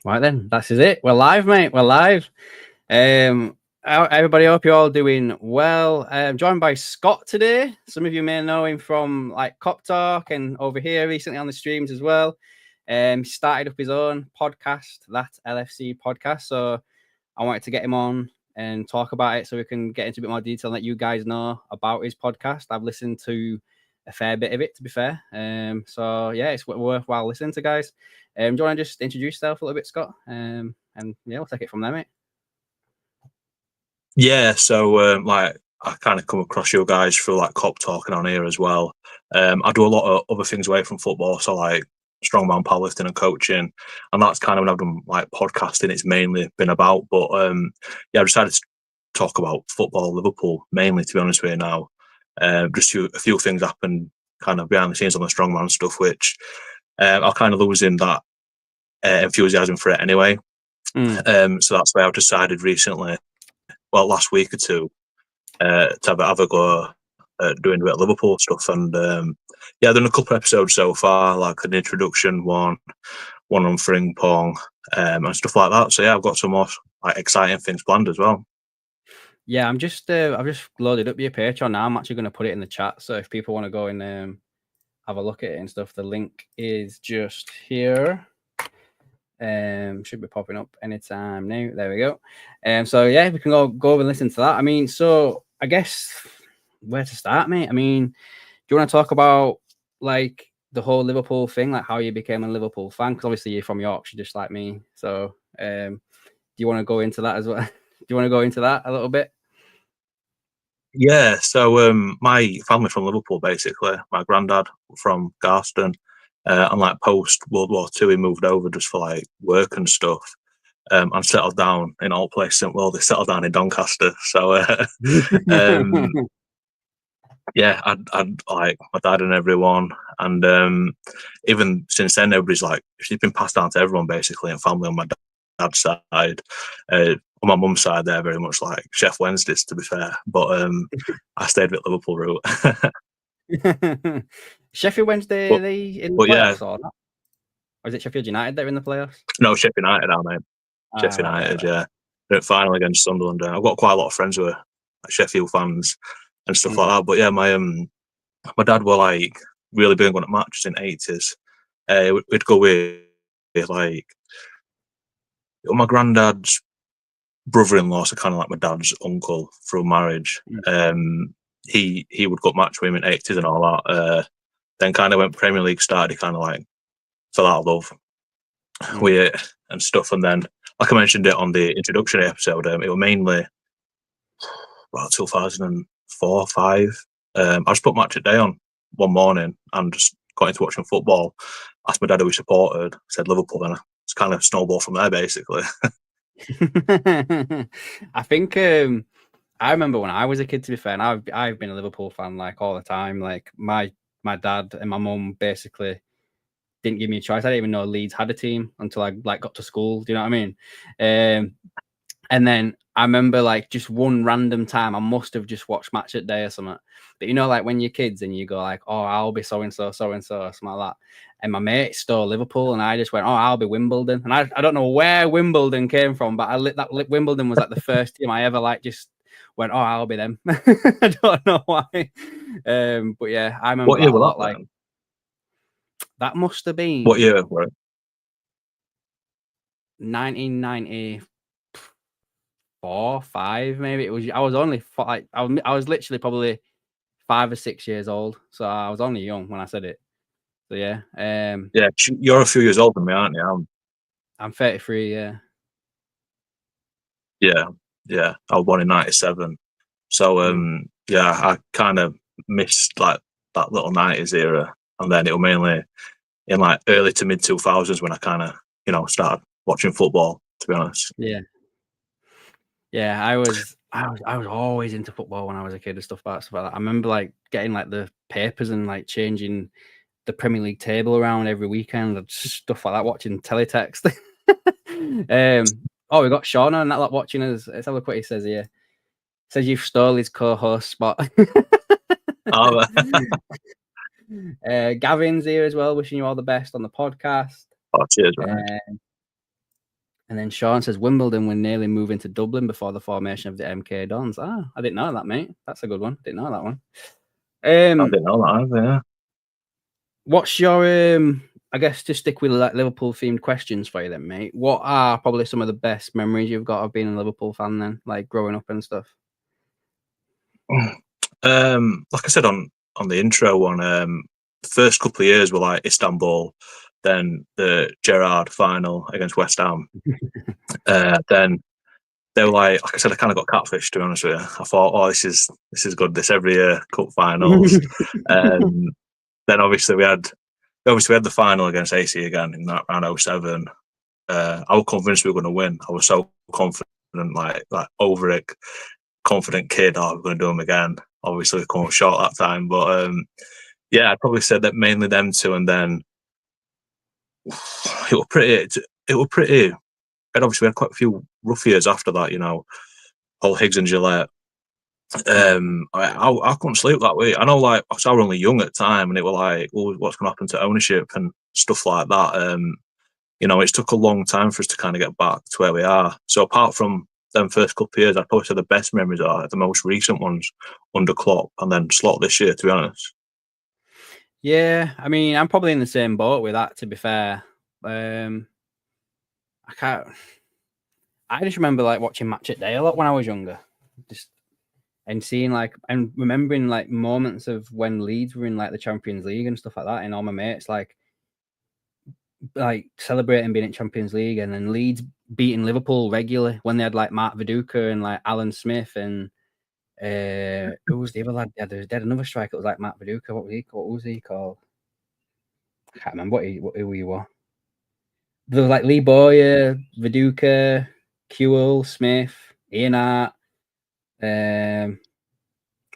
Right then, that's it. We're live, mate. We're live. Everybody, hope you're all doing well. I'm joined by Scott today. Some of you may know him from like Cop Talk and over here recently on the streams as well. He started up his own podcast, that LFC podcast. So I wanted to get him on and talk about it so we can get into a bit more detail and let you guys know about his podcast. I've listened to a fair bit of it, to be fair. So yeah, it's worthwhile listening to, guys. Do you want to just introduce yourself a little bit, Scott? And yeah, we'll take it from there, mate. Yeah, so like I kind of come across you guys through like Cop Talking on here as well. I do a lot of other things away from football, so like strongman powerlifting and coaching, and that's kind of when I've done like podcasting. It's mainly been about, but yeah, I decided to talk about football, Liverpool mainly. To be honest with you now, just a few things happened kind of behind the scenes on the strongman stuff, which I'm kind of losing that enthusiasm for it anyway. So that's why I've decided recently, well, last week or two, to have a go doing a bit of Liverpool stuff. And yeah, I've done a couple of episodes so far, like an introduction one on Frimpong, and stuff like that. So yeah, I've got some more like exciting things planned as well. Yeah, I've just loaded up your Patreon now. I'm actually going to put it in the chat. So if people want to go and have a look at it and stuff, the link is just here. Should be popping up anytime now. There we go. So yeah, we can go and listen to that. I mean, so I guess where to start, mate? I mean, do you want to talk about like the whole Liverpool thing, like how you became a Liverpool fan? Because obviously you're from Yorkshire, just like me. So do you want to go into that as well? Do you want to go into that a little bit? Yeah, so my family from Liverpool, basically. My granddad from Garston, and like post World War II, he moved over just for like work and stuff, and settled down in all places. Well, they settled down in Doncaster. So yeah, I'd like my dad and everyone, and even since then, everybody's like, she's been passed down to everyone basically, and family on my dad's side. On my mum's side, they're very much like Chef Wednesdays, to be fair. But I stayed with Liverpool route. Sheffield Wednesday, are they in the playoffs or not? Or is it Sheffield United that are in the playoffs? No, Sheffield United now, mate. Sheffield United, yeah. They're at final against Sunderland. I've got quite a lot of friends who are like Sheffield fans and stuff like that. But yeah, my dad were like really big on matches in the 80s. We'd go with like my granddad's brother-in-law, so kind of like my dad's uncle through marriage. He would go match with him in the 80s and all that. Then kind of when Premier League started, he kind of like fell out of love with it and stuff. And then, like I mentioned it on the introduction episode, it was mainly about 2004, 5. I just put Match of Day on one morning and just got into watching football. Asked my dad who he supported, said Liverpool, and it's kind of snowballed from there, basically. I think I remember when I was a kid, to be fair, and I've been a Liverpool fan like all the time. Like my dad and my mum basically didn't give me a choice. I didn't even know Leeds had a team until I like got to school. Do you know what I mean? And then I remember like just one random time I must have just watched Match at Day or something. But you know, like when you're kids and you go like, oh, I'll be so and so, something like that. And my mate stole Liverpool, and I just went, oh, I'll be Wimbledon. And I don't know where Wimbledon came from, but Wimbledon was like the first team I ever like just went, oh, I'll be them. I don't know why. But yeah, I remember what year was that, like then? That must have been what year were it? 1994, 5 maybe. It was. I was only like I was literally probably 5 or 6 years old, so I was only young when I said it. So yeah, yeah, you're a few years older than me, aren't you? I'm 33. Yeah. Yeah. I was born in '97, so yeah, I kind of missed like that little '90s era, and then it was mainly in like early to mid 2000s when I kind of started watching football. To be honest. Yeah, I was always into football when I was a kid and stuff like that. I remember like getting like the papers and like changing the Premier League table around every weekend and stuff like that, watching teletext. Oh, we got Sean on that lot watching us. Let's have a look what he says here. He says you've stole his co-host spot. Oh. Gavin's here as well, wishing you all the best on the podcast. Oh, cheers, man. And then Sean says Wimbledon were nearly moving to Dublin before the formation of the MK Dons. I didn't know that, mate. That's a good one. Didn't know that one. I didn't know that either. Yeah. What's your I guess to stick with like Liverpool themed questions for you then, mate. What are probably some of the best memories you've got of being a Liverpool fan then, like growing up and stuff? Like I said on the intro one, the first couple of years were like Istanbul, then the Gerrard final against West Ham. Then they were like I said, I kind of got catfished, to be honest with you. I thought, oh, this is good. This every year, cup finals. Then obviously we had the final against AC again in that round 07. I was convinced we were going to win. I was so confident, like over it, confident kid. Oh, we're going to do them again. Obviously, we come up short that time, but yeah, I'd probably said that mainly them two, and then it was pretty. And obviously, we had quite a few rough years after that. Paul Higgs and Gillette. I couldn't sleep that week. I know, like, I was only young at the time, and it was like, well, what's going to happen to ownership and stuff like that. It took a long time for us to kind of get back to where we are. So apart from them first couple of years, I'd probably say the best memories are the most recent ones under Klopp, and then Slot this year, to be honest. Yeah, I mean, I'm probably in the same boat with that, to be fair. I just remember like watching Match at Day a lot when I was younger, and seeing and remembering like moments of when Leeds were in like the Champions League and stuff like that, and all my mates like celebrating being in Champions League, and then Leeds beating Liverpool regularly when they had like Mark Viduka and like Alan Smith and who was the other lad? Yeah, they had another striker that was like Mark Viduka. What was he called? I can't remember who he was. There was like Lee Boyer, Viduka, Kewell, Smith, Ian Hart,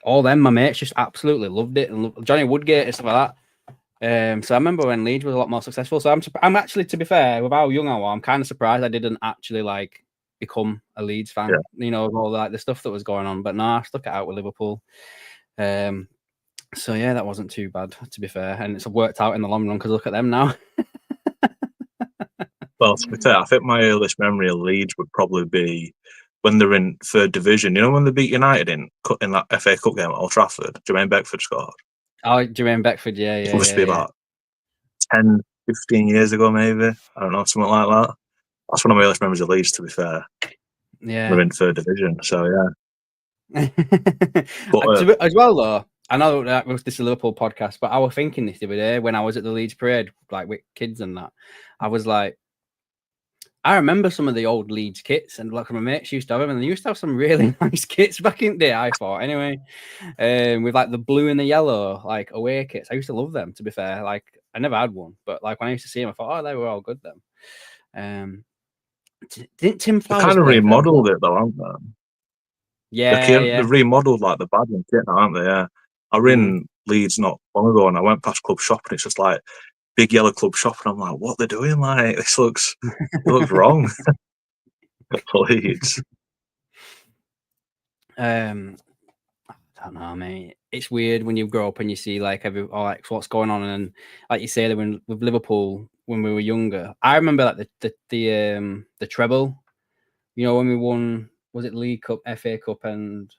all them. My mates just absolutely loved it, and Johnny Woodgate and stuff like that. So I remember when Leeds was a lot more successful. So I'm actually, to be fair, with how young I was, I'm kind of surprised I didn't actually like become a Leeds fan. Yeah. With all like the stuff that was going on. But no, I stuck it out with Liverpool. So yeah, that wasn't too bad, to be fair, and it's worked out in the long run because look at them now. Well, to be fair, I think my earliest memory of Leeds would probably be when they're in third division. When they beat United in that FA Cup game at Old Trafford. Jermaine Beckford scored. Oh, Jermaine Beckford, yeah. It must be about 10, 15 years ago, maybe. I don't know, something like that. That's one of my earliest memories of Leeds, to be fair. Yeah. They're in third division, so yeah. But, as well, though, I know that this is a Liverpool podcast, but I was thinking this the other day when I was at the Leeds parade, like with kids and that. I was like, I remember some of the old Leeds kits, and like my mates used to have them, and they used to have some really nice kits back in the day, I thought, anyway. With like the blue and the yellow, like away kits. I used to love them, to be fair. Like, I never had one, but like when I used to see them, I thought, oh, they were all good then. Didn't Tim Flowers kind of remodeled it though, haven't they? Yeah, They've remodeled like the badminton kit, aren't they? Yeah. I was in Leeds not long ago, and I went past Club Shop, and it's just like big yellow Club Shop, and I'm like, what they're doing? Like, this looks wrong. Leeds. I don't know, mate. It's weird when you grow up and you see like what's going on, and like you say, with Liverpool when we were younger. I remember like the treble. When we won, was it League Cup, FA Cup, and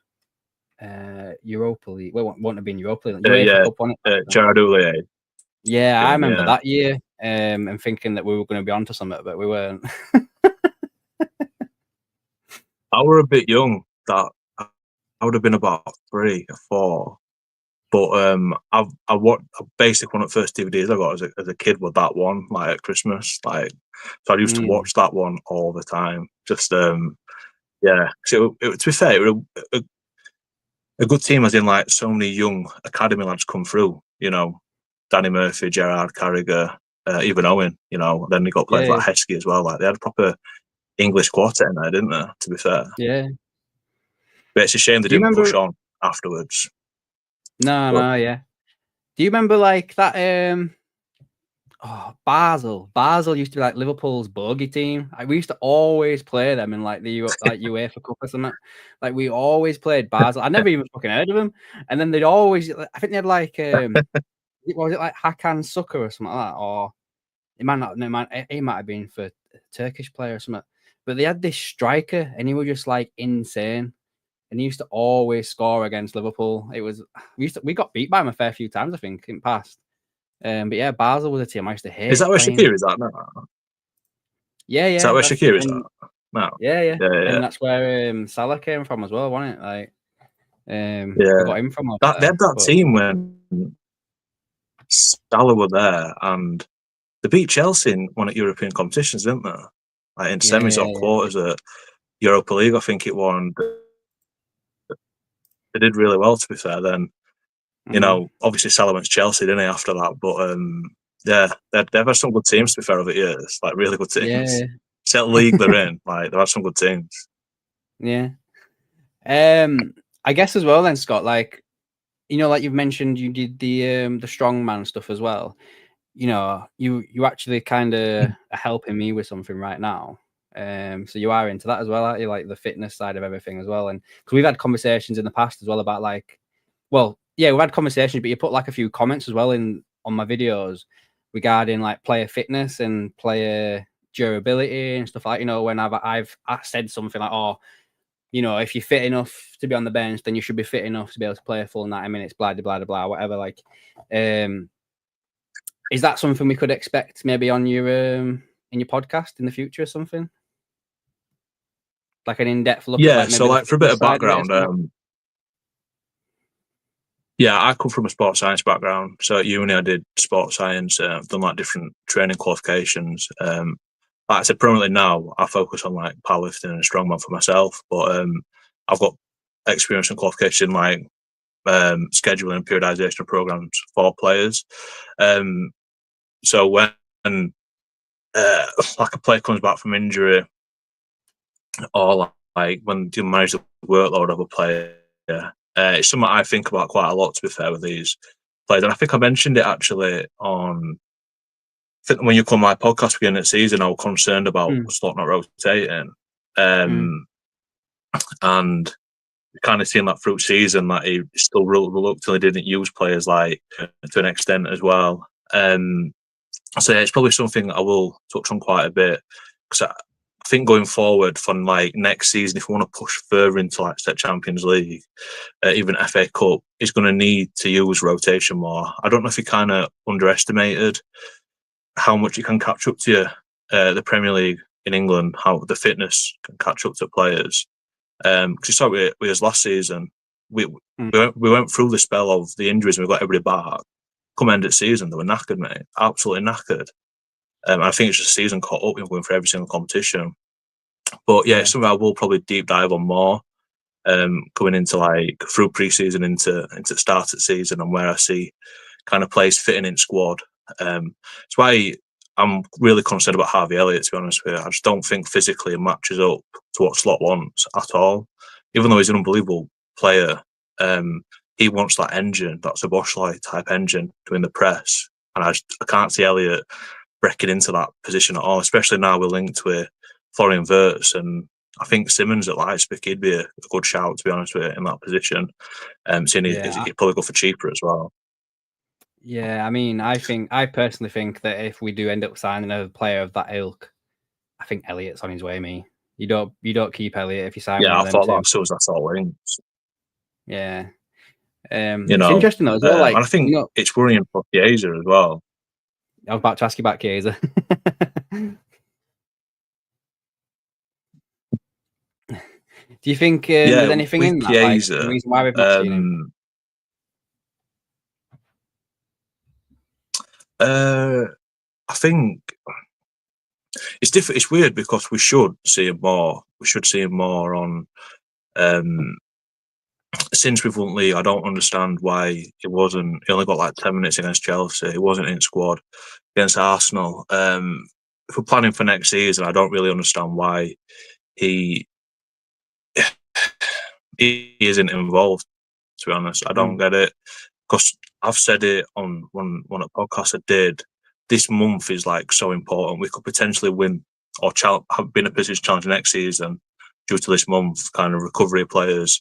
Europa League? Well, it wouldn't have been Europa League. UEFA Cup, won it? Gerard Houllier. Yeah, I remember that year, and thinking that we were going to be onto something, but we weren't. I were a bit young. That I would have been about 3 or 4. But I basically one of the first DVDs I got as a kid was that one, like at Christmas. Like, so I used to watch that one all the time. Just yeah. So to be fair, it was a good team, as in like so many young academy lads come through. Danny Murphy, Gerard Carragher, even Owen. Then they got players like Heskey as well. Like, they had a proper English quartet in there, didn't they? To be fair, yeah. But it's a shame they didn't push on afterwards. No, yeah. Do you remember like that? Basel. Basel used to be like Liverpool's bogey team. We used to always play them in like the UEFA Cup or something. Like, we always played Basel. I never even fucking heard of them. And then they'd always, I think they had like, was it like Hakan Sukur or something like that? Or it might not. No, it might have been for a Turkish player or something. but they had this striker, and he was just like insane. And he used to always score against Liverpool. It was we got beat by him a fair few times, I think, in the past. But yeah, Basel was a team I used to hate. Is that where playing. Shaqiri is at now? Yeah, Is that where Shaqiri is at? No. Yeah. And that's where Salah came from as well, wasn't it? Like, we got him from they had that team when Salah were there, and they beat Chelsea in one of European competitions, didn't they? Like in semis or quarters at Europa League, I think it was. And they did really well, to be fair. Then, you know, obviously Salah went to Chelsea, didn't he, after that? But yeah, they've had some good teams, to be fair, over the years. Like really good teams. Yeah. Set league they're in, like they've had some good teams. Yeah. I guess as well then, Scott, like, you know, like you've mentioned, you did the strongman stuff as well. You know, you actually kind of are helping me with something right now. So you are into that as well, aren't you? Like the fitness side of everything as well. And because we've had conversations in the past as well about like, well, yeah, we've had conversations, but you put like a few comments as well on my videos regarding like player fitness and player durability and stuff like, you know, when I've said something like, oh, you know, if you're fit enough to be on the bench, then you should be fit enough to be able to play a full 90 minutes, blah, blah, blah, blah, whatever. Like, is that something we could expect maybe on your in your podcast in the future or something? Like an in-depth look at like, so like for a bit of background, I come from a sports science background. So at uni I did sports science, I've done like different training qualifications. Like I said, permanently now I focus on like powerlifting and strongman for myself, but I've got experience and qualification like scheduling and periodization of programs for players. So when like a player comes back from injury, or like when you manage the workload of a player, it's something I think about quite a lot, to be fair, with these players. And I think I mentioned it actually on, I think when you come on my podcast beginning of the season, I was concerned about Slot not rotating. And kind of seen that through season that he still reluctantly didn't use players like to an extent as well. So yeah, it's probably something I will touch on quite a bit, because I think going forward from like next season, if we want to push further into like say Champions League, even FA Cup, he's going to need to use rotation more. I don't know if he kind of underestimated how much he can catch up to the Premier League in England, how the fitness can catch up to players. Because you saw it with us last season, we went through the spell of the injuries and we got everybody back. Come end of season, they were knackered, mate, absolutely knackered. I think it's just season caught up in going for every single competition. But yeah, it's something I will probably deep dive on more coming into like through pre-season into start of season, and where I see kind of players fitting in squad. It's why I'm really concerned about Harvey Elliott, to be honest with you. I just don't think physically it matches up to what Slot wants at all. Even though he's an unbelievable player, he wants that engine, that Szoboszlai type engine doing the press. And I can't see Elliott breaking into that position at all, especially now we're linked with Florian Wirtz, and I think Simmons at Leipzig, he'd be a good shout, to be honest with you, in that position. Seeing he'd probably go for cheaper as well. Yeah, I mean, I personally think that if we do end up signing a player of that ilk, I think Elliott's on his way. You don't keep Elliott if you sign. Yeah, one I of thought them that as soon as I saw wings. Yeah, it's interesting though as well. Like, and I think it's worrying for Chiesa as well. I was about to ask you about Chiesa. Do you think there's anything in that? Chiesa, like, the reason why we've not seen him? I think it's different. It's weird because we should see him more. We should see him more on. Since we've won league, I don't understand why he wasn't. He only got like 10 minutes against Chelsea. He wasn't in squad against Arsenal. If we're planning for next season, I don't really understand why he isn't involved. To be honest, I don't get it, because I've said it on one of the podcasts I did. This month is like so important. We could potentially win or have been in a position to challenge next season due to this month, kind of recovery of players,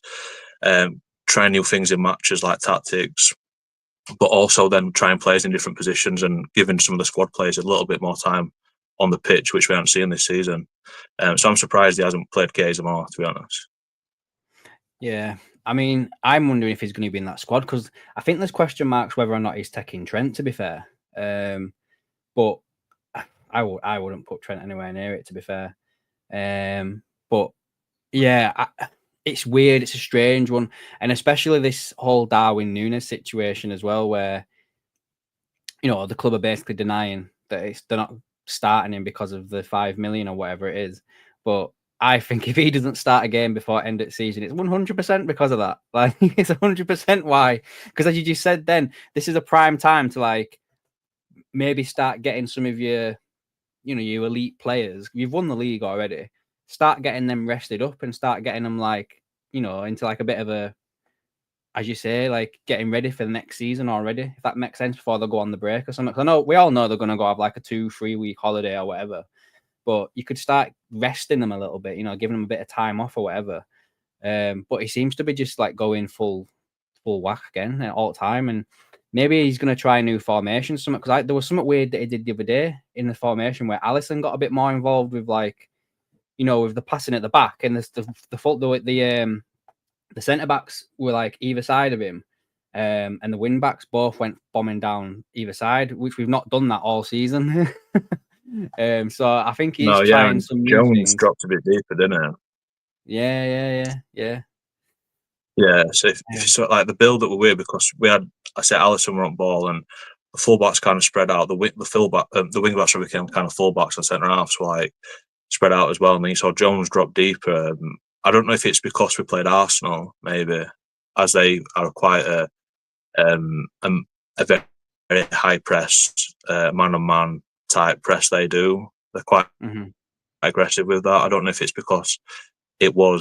trying new things in matches like tactics, but also then trying players in different positions and giving some of the squad players a little bit more time on the pitch, which we haven't seen this season. So I'm surprised he hasn't played Keza more, to be honest. Yeah, I mean, I'm wondering if he's going to be in that squad because I think there's question marks whether or not he's taking Trent. To be fair, but I wouldn't put Trent anywhere near it. To be fair, but yeah, it's weird. It's a strange one, and especially this whole Darwin Núñez situation as well, where the club are basically denying that they're not starting him because of the 5 million or whatever it is. But I think if he doesn't start a game before end of the season, it's 100% because of that. Like, it's 100% why. Because as you just said, then this is a prime time to like maybe start getting some of your elite players. You've won the league already. Start getting them rested up and start getting them like into like a bit of a, as you say, like getting ready for the next season already, if that makes sense, before they go on the break or something. 'Cause we all know they're going to go have like a 2-3 week holiday or whatever, but you could start resting them a little bit, giving them a bit of time off or whatever. But he seems to be just like going full whack again all the time, and maybe he's going to try a new formation, something, because there was something weird that he did the other day in the formation where Alisson got a bit more involved with like, with the passing at the back, and the centre backs were like either side of him, and the wing backs both went bombing down either side, which we've not done that all season. So I think he's trying some new Jones things. dropped a bit deeper, didn't he? Yeah. Yeah. So if you sort of like the build up were weird because we had, I said, Alisson were on ball and the fullbacks kind of spread out. The wing backs became kind of fullbacks and centre halves were like spread out as well. And then you saw Jones drop deeper. I don't know if it's because we played Arsenal, maybe, as they are quite a very, very high press, man-on-man type press they do. They're quite aggressive with that. I don't know if it's because we were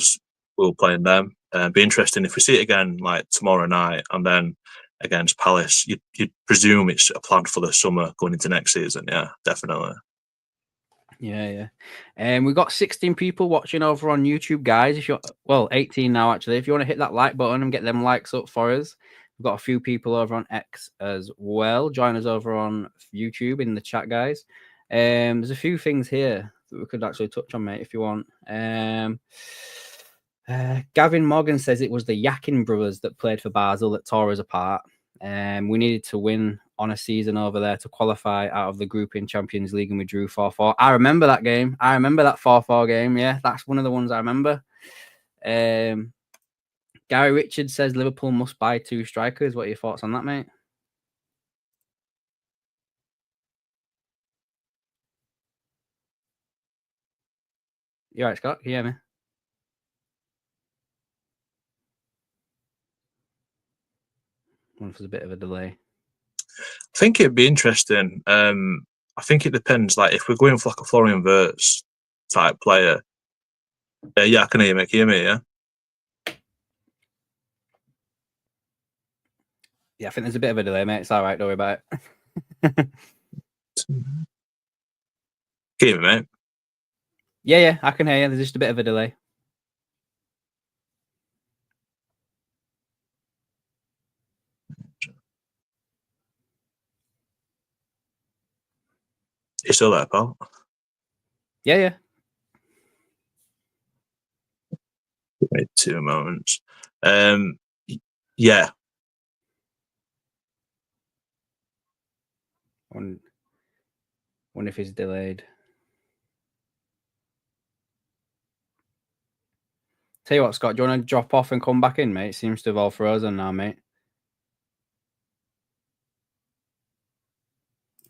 playing them. Be interesting if we see it again like tomorrow night and then against Palace. You'd presume it's a plan for the summer going into next season. Yeah, definitely. Yeah. And we've got 16 people watching over on YouTube, guys. 18 now, actually. If you want to hit that like button and get them likes up for us. We've got a few people over on X as well. Join us over on YouTube in the chat, guys. There's a few things here that we could actually touch on, mate, if you want. Gavin Morgan says it was the Yakin brothers that played for Basel that tore us apart. We needed to win on a season over there to qualify out of the group in Champions League, and we drew 4-4. I remember that game. I remember that 4-4 game. Yeah, that's one of the ones I remember. Gary Richards says Liverpool must buy 2 strikers. What are your thoughts on that, mate? You all right, Scott? Can you hear me? I wonder if there's a bit of a delay. I think it'd be interesting. I think it depends. Like if we're going for like a Florian Wirtz type player, yeah, I can hear you, mate. Can you hear me? Yeah. Yeah, I think there's a bit of a delay, mate. It's all right. Don't worry about it. Can you hear me, mate? Yeah, I can hear you. There's just a bit of a delay. You still there, pal? Yeah. Wait 2 moments. Yeah. Wonder if he's delayed. Tell you what, Scott, do you want to drop off and come back in, mate? It seems to have all frozen now, mate.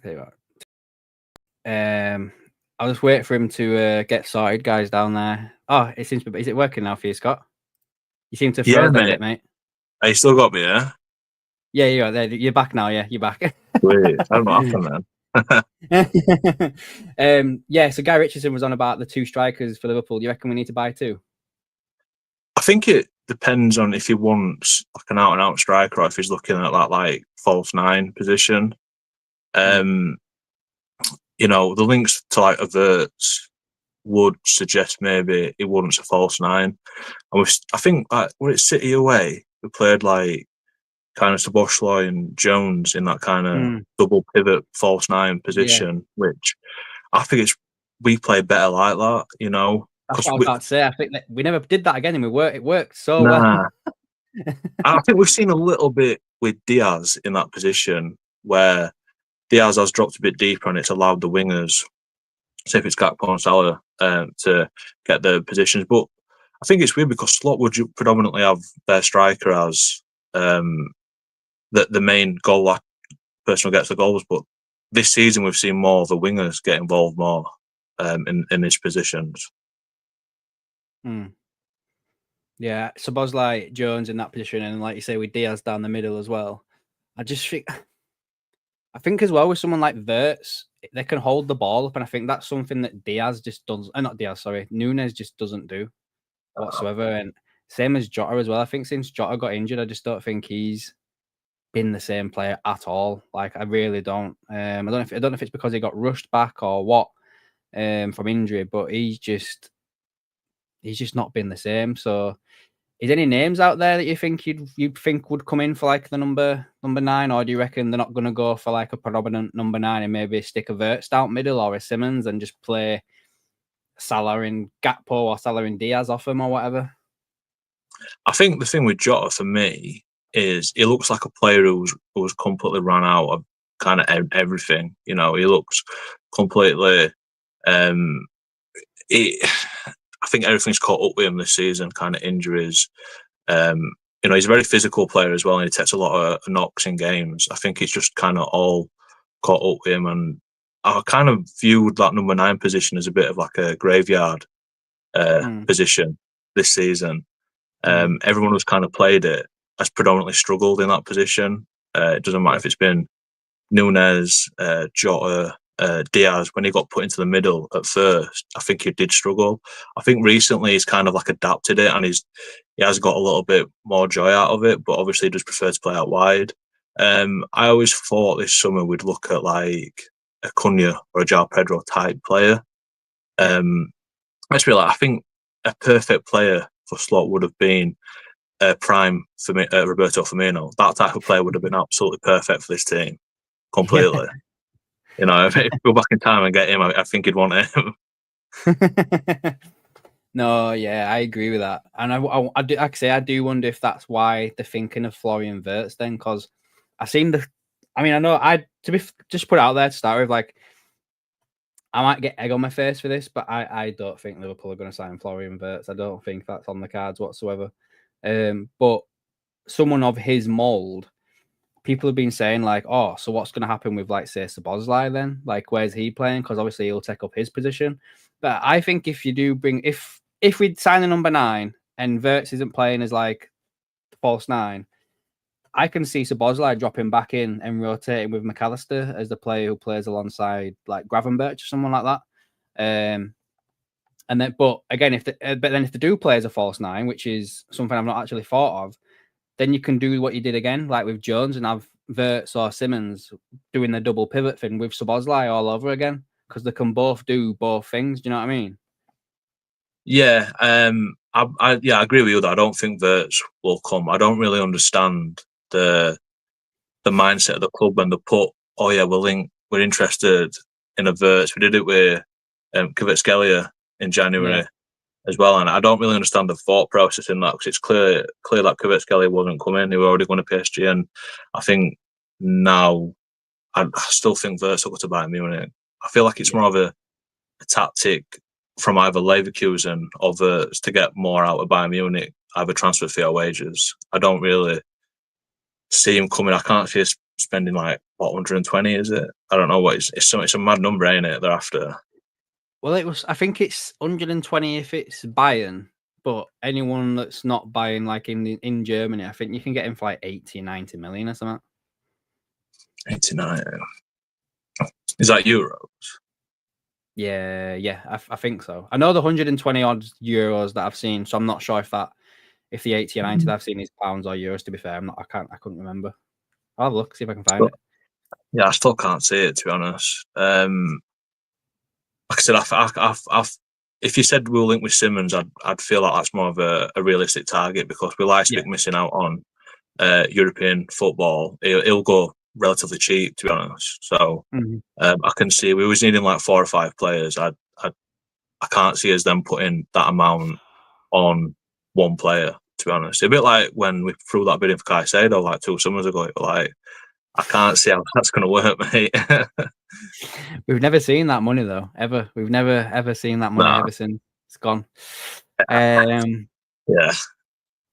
Tell you what. I'll just wait for him to get sorted, guys, down there. Oh, it seems to be. Is it working now for you, Scott? You seem to have frozen a bit, mate. You still got me, yeah? Yeah, you're there. You're back now, yeah. You're back. Wait, I don't know what happened then. Yeah, so Guy Richardson was on about the 2 strikers for Liverpool. Do you reckon we need to buy 2? I think it depends on if he wants like an out-and-out striker or if he's looking at that like false 9 position. The links to like Averts would suggest maybe he wouldn't a false 9. And I think like when it's City away, we played like kind of Szoboszlai and Jones in that kind of double pivot false 9 position, which I think we play better like that, you know. That's what I was about to say. I think that we never did that again, and it worked so well. I think we've seen a little bit with Diaz in that position where Diaz has dropped a bit deeper, and it's allowed the wingers, say if it's Gakpo and Salah, to get the positions. But I think it's weird because Slot would predominantly have their striker as the main goal person who gets the goals. But this season we've seen more of the wingers get involved more in these positions. Yeah, Szoboszlai, Jones in that position, and like you say, with Diaz down the middle as well. I think as well with someone like Wirtz, they can hold the ball up, and I think that's something that Diaz just does. Not Diaz, sorry, Nunes just doesn't do whatsoever. And same as Jota as well. I think since Jota got injured, I just don't think he's been the same player at all. Like I really don't. I don't know if it's because he got rushed back or what from injury, but he's just not been the same. So, is any names out there that you think you'd think would come in for like the number 9, or do you reckon they're not going to go for like a predominant number 9 and maybe stick a Wirtz out middle or a Simmons and just play Salah and Gakpo or Salah and Diaz off him or whatever? I think the thing with Jota for me is he looks like a player who's completely run out of kind of everything. You know, he looks completely. I think everything's caught up with him this season, kind of injuries. You know, he's a very physical player as well, and he takes a lot of knocks in games. I think it's just kind of all caught up with him, and I kind of viewed that number 9 position as a bit of like a graveyard position this season. Everyone who's kind of played it has predominantly struggled in that position. It doesn't matter if it's been Nunes, Jota, Diaz. When he got put into the middle at first, I think he did struggle. I think recently he's kind of like adapted it, and he has got a little bit more joy out of it, but obviously he does prefer to play out wide. I always thought this summer we'd look at like a Cunha or a João Pedro type player. Let's be like, I think a perfect player for Slot would have been prime for me, Roberto Firmino. That type of player would have been absolutely perfect for this team, completely. You know, if go back in time and get him, I think he'd want him. No, yeah, I agree with that, and I do, like I say, I do wonder if that's why they're thinking of Florian Wirtz then, because I know just put it out there to start with, like I might get egg on my face for this, but I don't think Liverpool are going to sign Florian Wirtz. I don't think that's on the cards whatsoever. But someone of his mould, people have been saying like, oh, so what's going to happen with like say Szoboszlai then? Like, where's he playing? Because obviously he'll take up his position. But I think if you do bring, if we'd sign the number 9 and Wirtz isn't playing as like the false 9, I can see Szoboszlai dropping back in and rotating with McAllister as the player who plays alongside like Gravenberch or someone like that. And then, but again, if they do play as a false 9, which is something I've not actually thought of, then you can do what you did again, like with Jones, and have Wirtz or Simmons doing the double pivot thing with Szoboszlai all over again, because they can both do both things. Do you know what I mean? Yeah, I agree with you that I don't think Wirtz will come. I don't really understand the mindset of the club when they put, oh yeah, we're interested in a Wirtz. We did it with Kvaratskhelia in January as well, and I don't really understand the thought process in that, because it's clear that Kvaratskhelia wasn't coming. They were already going to PSG, and I think now I still think Wirtz will go to Bayern Munich. I feel like it's more of a tactic from either Leverkusen or Wirtz to get more out of Bayern Munich, either transfer fee or wages. I don't really see him coming. I can't see us spending like, what, 120, is it? I don't know what it's a mad number, ain't it, they're after? Well, I think it's 120 if it's Bayern, but anyone that's not Bayern, like in Germany, I think you can get him for like 80, 90 million or something. 89. Is that euros? Yeah, I think so. I know the 120 odd euros that I've seen, so I'm not sure if the 80 or 90 that I've seen is pounds or euros. To be fair, I couldn't remember. I'll have a look, see if I can find it. Yeah, I still can't see it, to be honest. Like I said, if you said we'll link with Simmons, I'd feel like that's more of a realistic target, because we like missing out on European football. He'll go relatively cheap, to be honest. So I can see we was needing like 4 or 5 players. I can't see us then putting that amount on one player, to be honest. A bit like when we threw that bid in for Caicedo like 2 summers ago. Like, I can't see how that's going to work, mate. We've never seen that money though, ever. We've never ever seen that money ever since it's gone. Yeah.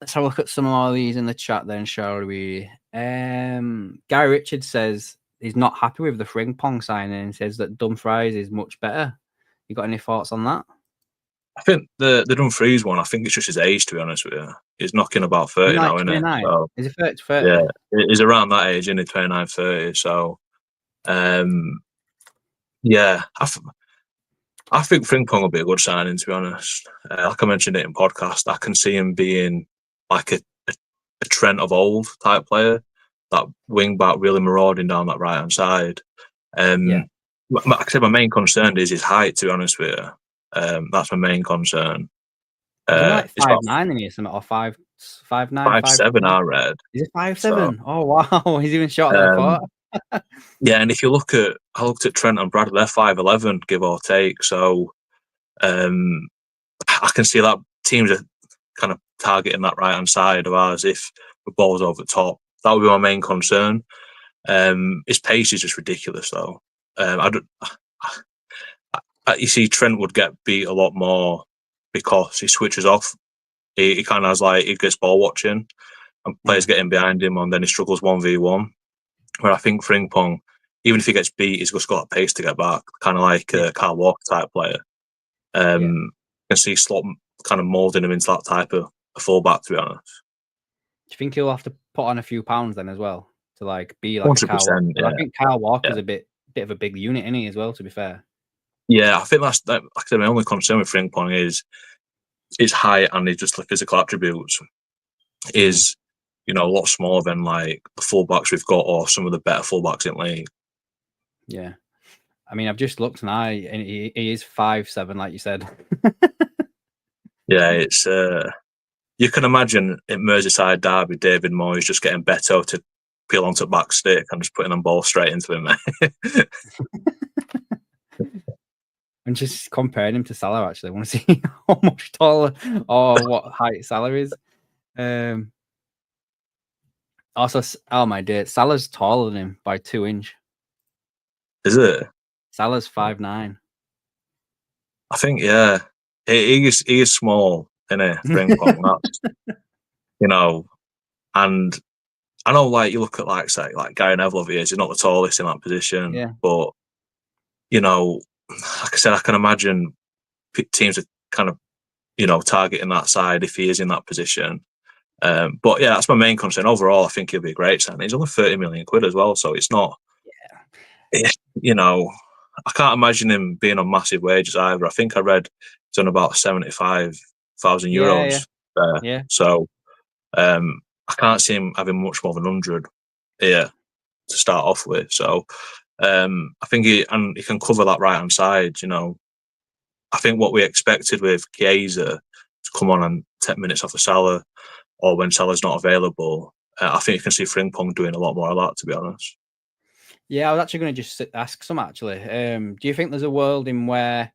Let's have a look at some of all these in the chat then, shall we? Gary Richards says he's not happy with the Frimpong signing and says that Dumfries is much better. You got any thoughts on that? I think the Dumfries one, I think it's just his age, to be honest with you. He's knocking about 30 now, isn't he? So, is he 30? Yeah, he's around that age, isn't he? 29, 30. So, yeah, I think Frimpong will be a good signing, to be honest. Like I mentioned it in podcast, I can see him being like a Trent of old type player, that wing back really marauding down that right hand side. Like I said, my main concern is his height, to be honest with you. That's my main concern. He's like 5'9" or something, or 5'9", 5'7", I read. Is it 5'7"? So, oh wow, he's even shorter than I thought. Yeah, and if you look at, I looked at Trent and Bradley, they're 5'11", give or take. So, I can see that teams are kind of targeting that right hand side of ours if the ball's over the top. That would be my main concern. His pace is just ridiculous, though. You see, Trent would get beat a lot more because he switches off. He kind of has like, he gets ball watching and players getting behind him, and then he struggles 1v1. Where I think Frimpong, even if he gets beat, he's just got that pace to get back, kind of like a Kyle Walker type player. I can see Slot kind of moulding him into that type of a fullback, to be honest. Do you think he'll have to put on a few pounds then as well to like be like 100%, a Kyle Walker? Yeah. I think Kyle Walker's a bit of a big unit, isn't he, as well, to be fair? Yeah, I think that's like I said, my only concern with Frimpong is his height and his just like physical attributes is, a lot smaller than like the fullbacks we've got or some of the better fullbacks in league. Yeah. I mean, I've just looked now and he is 5'7", like you said. Yeah, it's you can imagine at Merseyside derby, David Moyes just getting Beto to peel onto the back stick and just putting them ball straight into him. And just comparing him to Salah, actually. I want to see how much taller or what height Salah is. Also, oh my dear, Salah's taller than him by 2 inches. Is it? Salah's 5'9". I think, yeah. He is small, isn't he? Frimpong, and I know, like, you look at, like, say, like Gary Neville over here, he's not the tallest in that position, but, like I said, I can imagine teams are kind of, targeting that side if he is in that position. But yeah, that's my main concern. Overall, I think he'll be a great signing. He's only 30 million quid as well, so it's not, I can't imagine him being on massive wages either. I think I read he's on about 75,000 euros there. Yeah. So I can't see him having much more than 100 here to start off with. So I think he can cover that right hand side. I think what we expected with Chiesa to come on and take minutes off of Salah, or when Salah's not available, I think you can see Frimpong doing a lot more of that, to be honest. Yeah, I was actually going to just ask some, actually. Do you think there's a world in where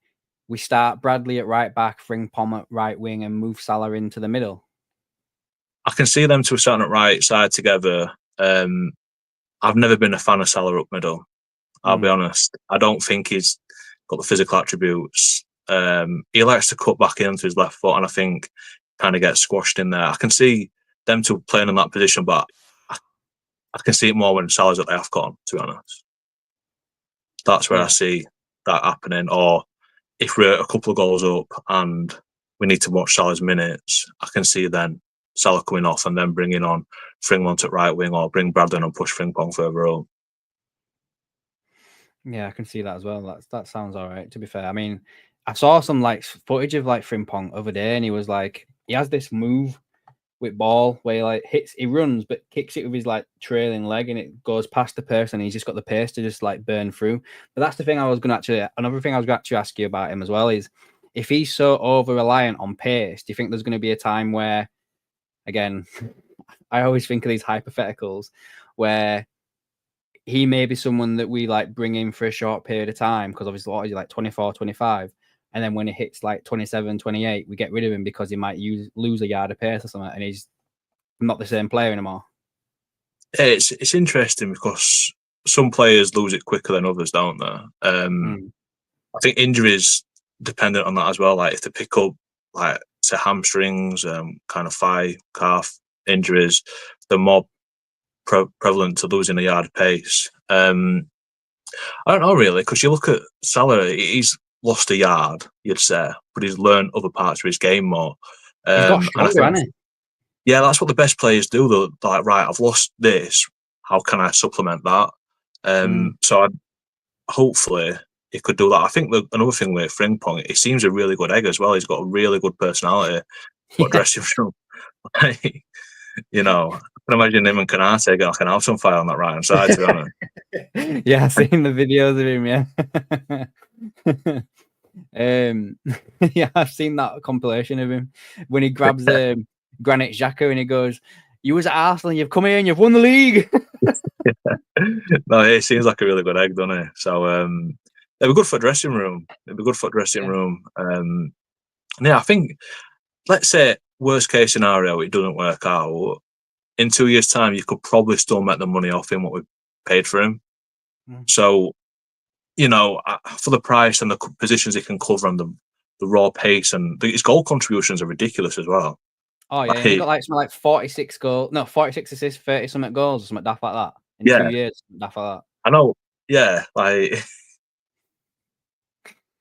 we start Bradley at right back, Frimpong at right wing, and move Salah into the middle? I can see them two starting at right side together. I've never been a fan of Salah up middle. I'll be honest. I don't think he's got the physical attributes. He likes to cut back into his left foot, and I think kind of gets squashed in there. I can see them two playing in that position, but I can see it more when Salah's at the AFCON, to be honest. That's where I see that happening. Or if we're a couple of goals up and we need to watch Salah's minutes, I can see then Salah coming off and then bringing on Frimpong at right wing, or bring Bradley and push Frimpong further up. Yeah, I can see that as well. That sounds all right, to be fair. I mean, I saw some like footage of like Frimpong over there, and he was like, he has this move with ball where he like he runs but kicks it with his like trailing leg, and it goes past the person. He's just got the pace to just like burn through. But that's the thing another thing I was going to ask you about him as well is, if he's so over reliant on pace, do you think there's going to be a time where, again, I always think of these hypotheticals where he may be someone that we like bring in for a short period of time because obviously what is he like 24, 25, and then when he hits like 27, 28, we get rid of him because he might lose a yard of pace or something, and he's not the same player anymore. It's interesting because some players lose it quicker than others, don't they? I think injuries dependent on that as well. Like if they pick up like say hamstrings, kind of thigh, calf injuries, they're more prevalent to losing a yard of pace. I don't know really, because you look at Salah, he's lost a yard, you'd say, but he's learned other parts of his game more. He's got And I stronger, think, hasn't he? yeah, that's what the best players do. They're like, right, I've lost this. How can I supplement that? So hopefully he could do that. I think another thing with Frimpong, he seems a really good egg as well. He's got a really good personality. What dressing room? You know, I can imagine him and Canate getting like an house on fire on that right hand side, to be honest. Yeah, I've seen the videos of him, yeah. Yeah, I've seen that compilation of him when he grabs Granit Xhaka and he goes, "You was at Arsenal, you've come here and you've won the league." No, it seems like a really good egg, doesn't it? So it'd be good for dressing room. Yeah, I think, let's say worst case scenario, it doesn't work out. In 2 years' time, you could probably still make the money off him what we paid for him. So, you know, for the price and the positions he can cover and the raw pace, and his goal contributions are ridiculous as well. Oh yeah, he got like 46 assists, 30 something goals or something daft like that in 2 years. Daft like that. I know. Yeah, like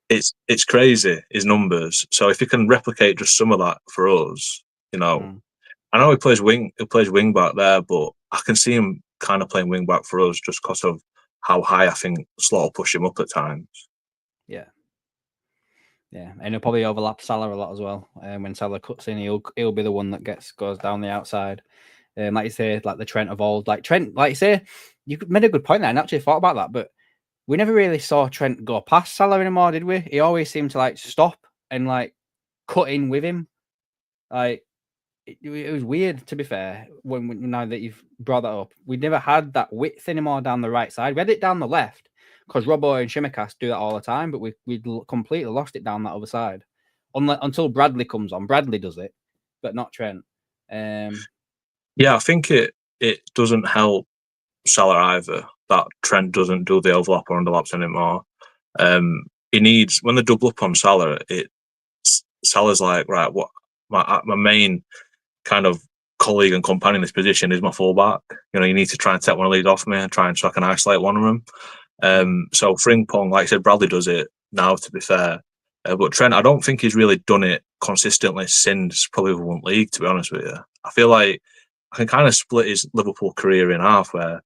it's crazy, his numbers. So if he can replicate just some of that for us, you know, I know he plays wing back there, but I can see him kind of playing wing back for us just because of how high I think Slot will push him up at times. Yeah, and he'll probably overlap Salah a lot as well. When Salah cuts in, he'll be the one that goes down the outside. Like you say, like the Trent of old. Like Trent, like you say, you made a good point there. I actually thought about that, but we never really saw Trent go past Salah anymore, did we? He always seemed to like stop and like cut in with him. Like it was weird, to be fair. When now that you've brought that up, we never had that width anymore down the right side. We had it down the left because Robbo and Shimikas do that all the time, but we completely lost it down that other side until Bradley comes on. Bradley does it, but not Trent. Yeah, I think it doesn't help Salah either that Trent doesn't do the overlap or underlaps anymore. He needs, when they double up on Salah, Salah's like, right, what my main kind of colleague and companion in this position is my fullback. You know, you need to try and take one of these off me and try and so I can isolate one of them. So Frimpong, like I said, Bradley does it now, to be fair. But Trent, I don't think he's really done it consistently since probably the league, to be honest with you. I feel like I can kind of split his Liverpool career in half, where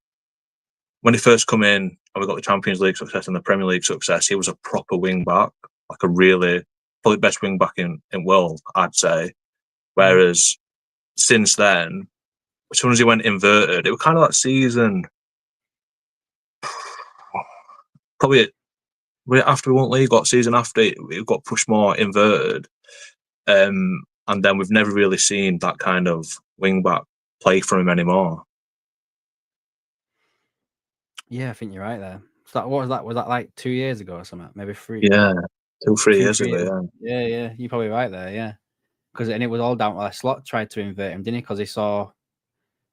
when he first come in and we got the Champions League success and the Premier League success, he was a proper wing back, like a really, probably best wing back in world, I'd say. Whereas since then, as soon as he went inverted, it was kind of that season, probably after we won league, got season after it got pushed more inverted. And then we've never really seen that kind of wing back play from him anymore. Yeah, I think you're right there. So what was that? Was that like 2 years ago or something? Maybe 3? Yeah, 2-3 years ago. Yeah. You're probably right there. Yeah, because it was all down to Slot tried to invert him, didn't he? Because he saw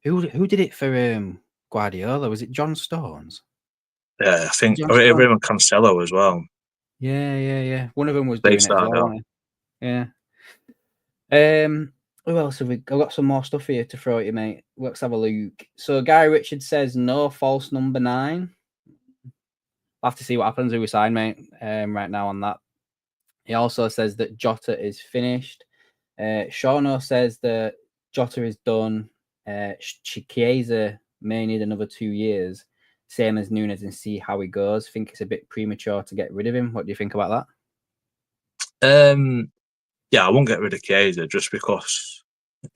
who did it for Guardiola? Was it John Stones? Yeah, I think everyone Cancelo as well. Yeah. One of them was doing it as well. Yeah. Who else have we? I've got some more stuff here to throw at you, mate. Let's have a look. So Guy Richard says no false number 9. I'll have to see what happens if we sign, mate. Right now on that. He also says that Jota is finished. Shauno says that Jota is done. Chiesa may need another 2 years, same as Nunes, and see how he goes. Think it's a bit premature to get rid of him. What do you think about that? Yeah, I won't get rid of Chiesa just because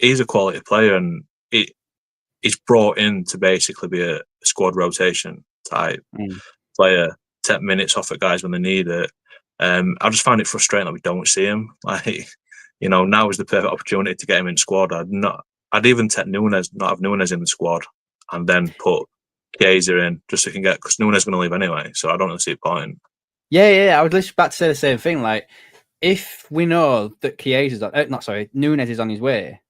he's a quality player and he's brought in to basically be a squad rotation type player, take minutes off at guys when they need it. I just find it frustrating that we don't see him. Like, you know, now is the perfect opportunity to get him in squad. I'd even take Nunes, not have Nunes in the squad, and then put Chiesa in just so he can get, because Nunes is going to leave anyway, so I don't really see a point. Yeah. I was literally about to say the same thing. Like, if we know that Nunes is on his way,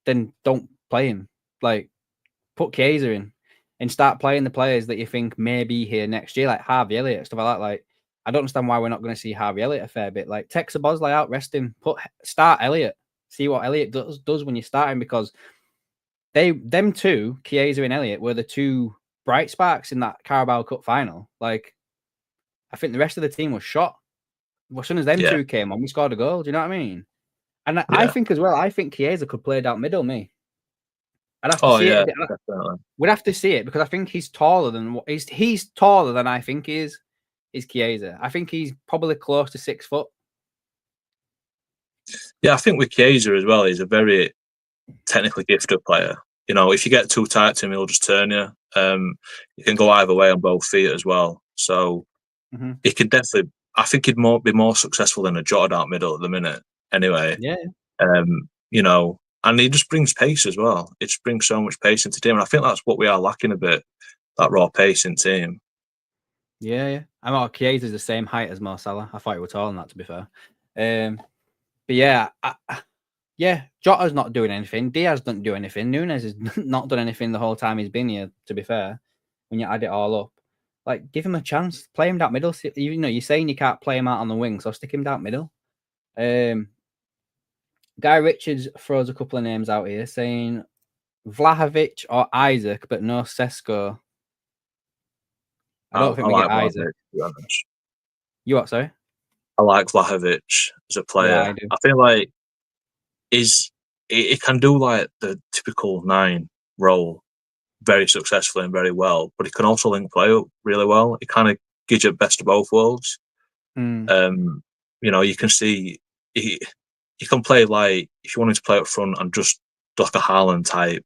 then don't play him. Like, put Chiesa in and start playing the players that you think may be here next year, like Harvey Elliott, stuff like that. Like, I don't understand why we're not going to see Harvey Elliott a fair bit. Like, take Szoboszlai out, rest him, start Elliott, see what Elliott does when you start him, because them two, Chiesa and Elliott, were the two bright sparks in that Carabao Cup final. Like, I think the rest of the team was shot. As soon as them two came on, we scored a goal. Do you know what I mean? And I think as well, I think Chiesa could play down middle, me. I'd have to see it. Definitely. We'd have to see it, because I think he's taller than what he's taller than I think he is Chiesa. I think he's probably close to 6 foot. Yeah, I think with Chiesa as well, he's a very technically gifted player. You know, if you get too tight to him, he'll just turn you. You can go either way on both feet as well. So he could definitely, I think he'd be more successful than a Jota out middle at the minute. Anyway, you know, and he just brings pace as well. It just brings so much pace into the team, and I think that's what we are lacking a bit, that raw pace in team. Yeah. I mean, Chiesa's the same height as Mo Salah. I thought he was taller than that, to be fair. But yeah, Jota's not doing anything. Diaz doesn't do anything. Nunes has not done anything the whole time he's been here, to be fair, when you add it all up. Like, give him a chance. Play him down middle. You know, you're saying you can't play him out on the wing, so stick him down middle. Guy Richards throws a couple of names out here, saying Vlahovic or Isaac, but no Sesko. I don't think we like get Isaac. You what, sorry? I like Vlahovic as a player. Yeah, I do. I feel like he can do like the typical 9 role very successfully and very well, but he can also link play up really well. He kind of gives you the best of both worlds. You know, you can see he can play, like, if you want him to play up front and just like a Haaland type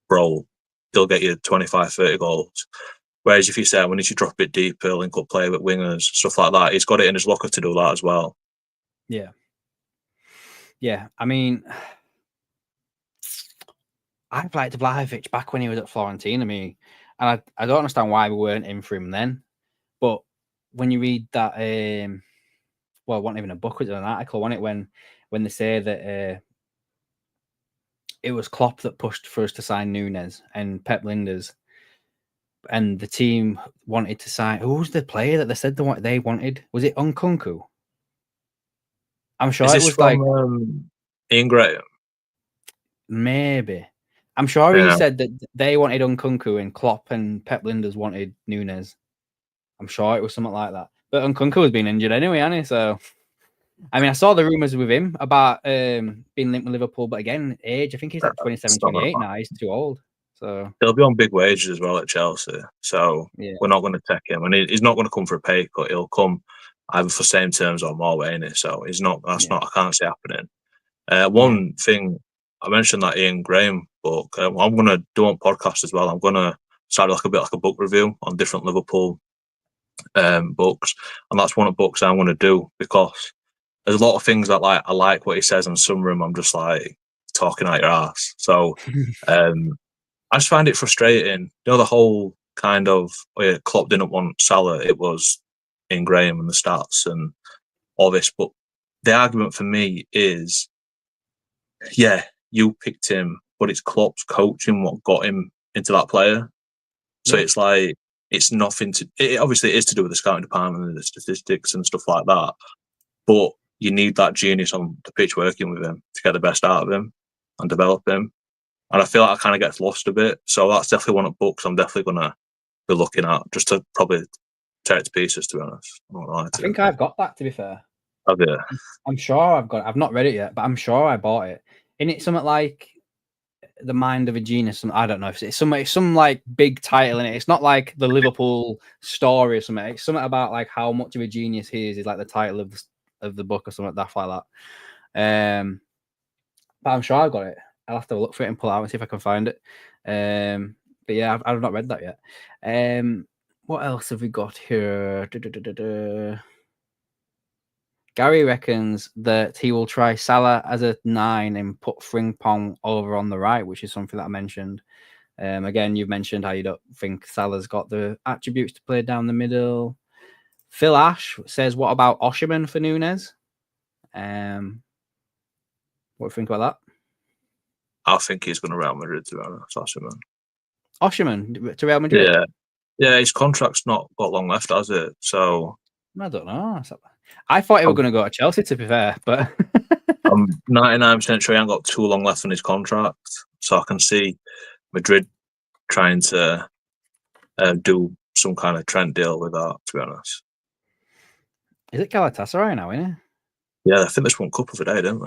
role, he'll get you 25, 30 goals. Whereas if you say, we need to drop a bit deeper, link up play with wingers, stuff like that, he's got it in his locker to do that as well. Yeah. I mean, I liked Vlahovic back when he was at Fiorentina, and I don't understand why we weren't in for him then. But when you read that, well, it wasn't even a book, it was an article, wasn't it, when they say that it was Klopp that pushed for us to sign Nunes and Pep Linders, and the team wanted to sign. Who was the player that they said they wanted? Was it Nkunku? I'm sure it was from Ian Graham. Maybe. I'm sure he said that they wanted Nkunku and Klopp and Pep Linders wanted Nunes. I'm sure it was something like that. But Nkunku has been injured anyway, hasn't he? So, I mean, I saw the rumours with him about being linked with Liverpool, but again, age. I think he's like 27, 28 now. He's too old. So he'll be on big wages as well at Chelsea. So we're not going to take him, and he's not going to come for a pay cut. He'll come either for same terms or more, ain't it? So he's not. That's not. I can't see happening. One thing I mentioned, that Ian Graham book. I'm going to do on podcast as well. I'm going to start like a book review on different Liverpool books, and that's one of the books I'm going to do, because there's a lot of things that I like what he says, and some of them I'm just like talking out your ass. So I just find it frustrating. You know, the whole kind of Klopp didn't want Salah. It was in Graham and the stats and all this. But the argument for me is, you picked him, but it's Klopp's coaching what got him into that player. So it's like, it's nothing to. It obviously is to do with the scouting department and the statistics and stuff like that. But you need that genius on the pitch working with him to get the best out of him and develop him. And I feel like I kind of gets lost a bit. So that's definitely one of the books I'm definitely going to be looking at, just to probably tear it to pieces, to be honest. I think I've got that, to be fair. Have you? I'm sure I've got it. I've not read it yet, but I'm sure I bought it. Isn't it something like The Mind of a Genius? I don't know if it's some like big title in it. It's not like the Liverpool story or something. It's something about like how much of a genius he is like the title of the book or something like that. But I'm sure I've got it. I'll have to look for it and pull it out and see if I can find it. But yeah, I've not read that yet. What else have we got here? Gary reckons that he will try Salah as a 9 and put Frimpong over on the right, which is something that I mentioned. Again, you've mentioned how you don't think Salah's got the attributes to play down the middle. Phil Ash says, what about Osherman for Nunes? What do you think about that? I think he's going to Real Madrid, to be honest. Osherman. Osherman to Real Madrid? Yeah, his contract's not got long left, has it? So I don't know. I thought he was going to go to Chelsea, to be fair, but I'm 99% sure he ain't got too long left on his contract. So I can see Madrid trying to do some kind of Trent deal with that, to be honest. Is it Galatasaray now, isn't it? Yeah, I think this won Cup of the Day, didn't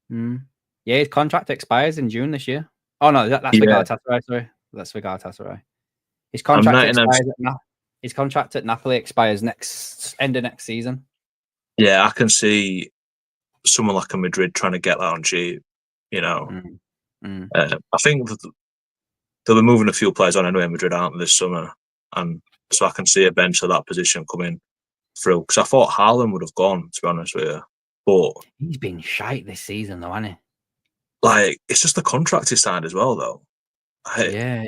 they? Yeah, his contract expires in June this year. Oh, no, that's for Galatasaray, sorry. That's for Galatasaray. His contract at Napoli expires end of next season. Yeah, I can see someone like a Madrid trying to get that on cheap, you know. I think they'll be moving a few players on anyway, Madrid, aren't they, this summer? And so I can see a bench of that position coming through. Because I thought Haaland would have gone, to be honest with you. But he's been shite this season, though, hasn't he? Like, it's just the contract he signed as well, though. Yeah.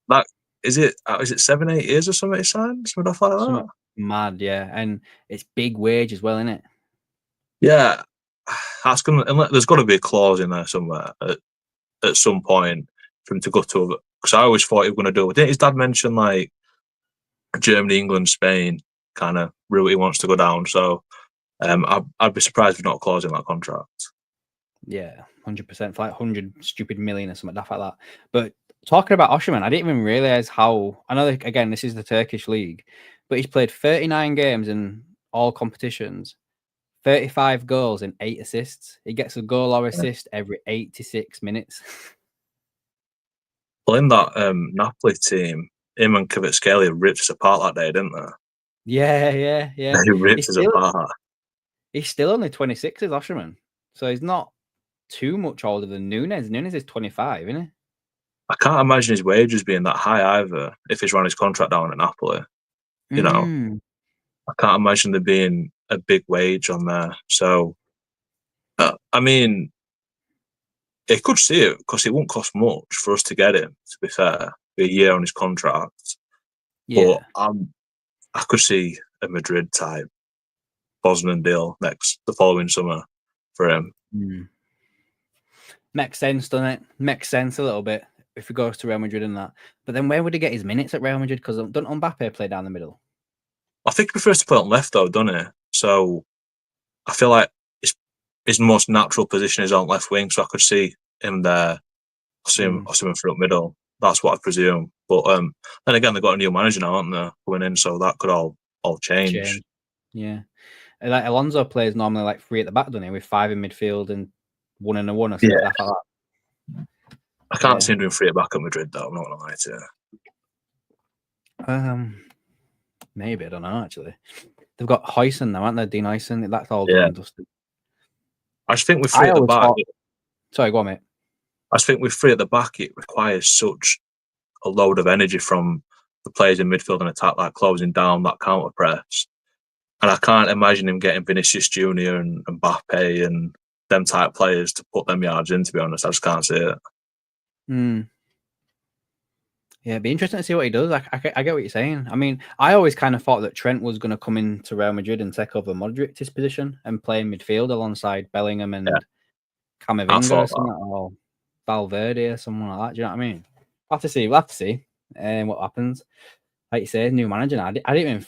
Like, is it 7-8 years or something he signed? Something like that? Mad, yeah. And it's big wage as well, isn't it? Yeah. There's got to be a clause in there somewhere at some point for him to go to. Because I always thought he was going to do it. Didn't his dad mention, like, Germany, England, Spain kind of route he wants to go down? So I'd be surprised if not a clause in that contract. Yeah, 100%, for like 100 stupid million or something like that. But talking about Osherman, I didn't even realize how. I know, again, this is the Turkish league, but he's played 39 games in all competitions, 35 goals and 8 assists. He gets a goal or assist every 86 minutes. Well, in that Napoli team, him and Kvaratskhelia ripped us apart that day, didn't they? Yeah. He ripped us apart. He's still only 26 as Osherman, so he's not too much older than Nunes. Nunes is 25, isn't he? I can't imagine his wages being that high either if he's run his contract down at Napoli. You know, I can't imagine there being a big wage on there. So, I mean, it could see it because it won't cost much for us to get him, to be fair, a year on his contract. Yeah. But I could see a Madrid type Bosman deal the following summer for him. Makes sense, doesn't it? Makes sense a little bit if he goes to Real Madrid and that. But then where would he get his minutes at Real Madrid? Because don't Mbappe play down the middle? I think he prefers to play on left, though, doesn't he? So I feel like his most natural position is on left wing, so I could see him there. I see him front middle. That's what I presume. But then again, they've got a new manager now, haven't they, coming in, so that could all change. Yeah. Like Alonso plays normally like 3 at the back, doesn't he? With 5 in midfield and 1 and a 1 or something like that. I can't see him doing 3 at back at Madrid, though. I'm not going to lie to you. Maybe, I don't know, actually. They've got Huysen now, haven't they? Dean Huysen. That's all done and dusted. I just think with 3 at the back... Sorry, go on, mate. I just think with 3 at the back, it requires such a load of energy from the players in midfield and attack, like closing down that counter press. And I can't imagine him getting Vinicius Junior and Mbappe and them type players to put them yards in, to be honest. I just can't see it. Yeah, it'd be interesting to see what he does. I get what you're saying. I mean, I always kind of thought that Trent was going to come into Real Madrid and take over Modric's position and play in midfield alongside Bellingham and Camavinga or something, or Valverde or someone like that. Do you know what I mean? We'll have to see what happens. Like you say, new manager now. I didn't even...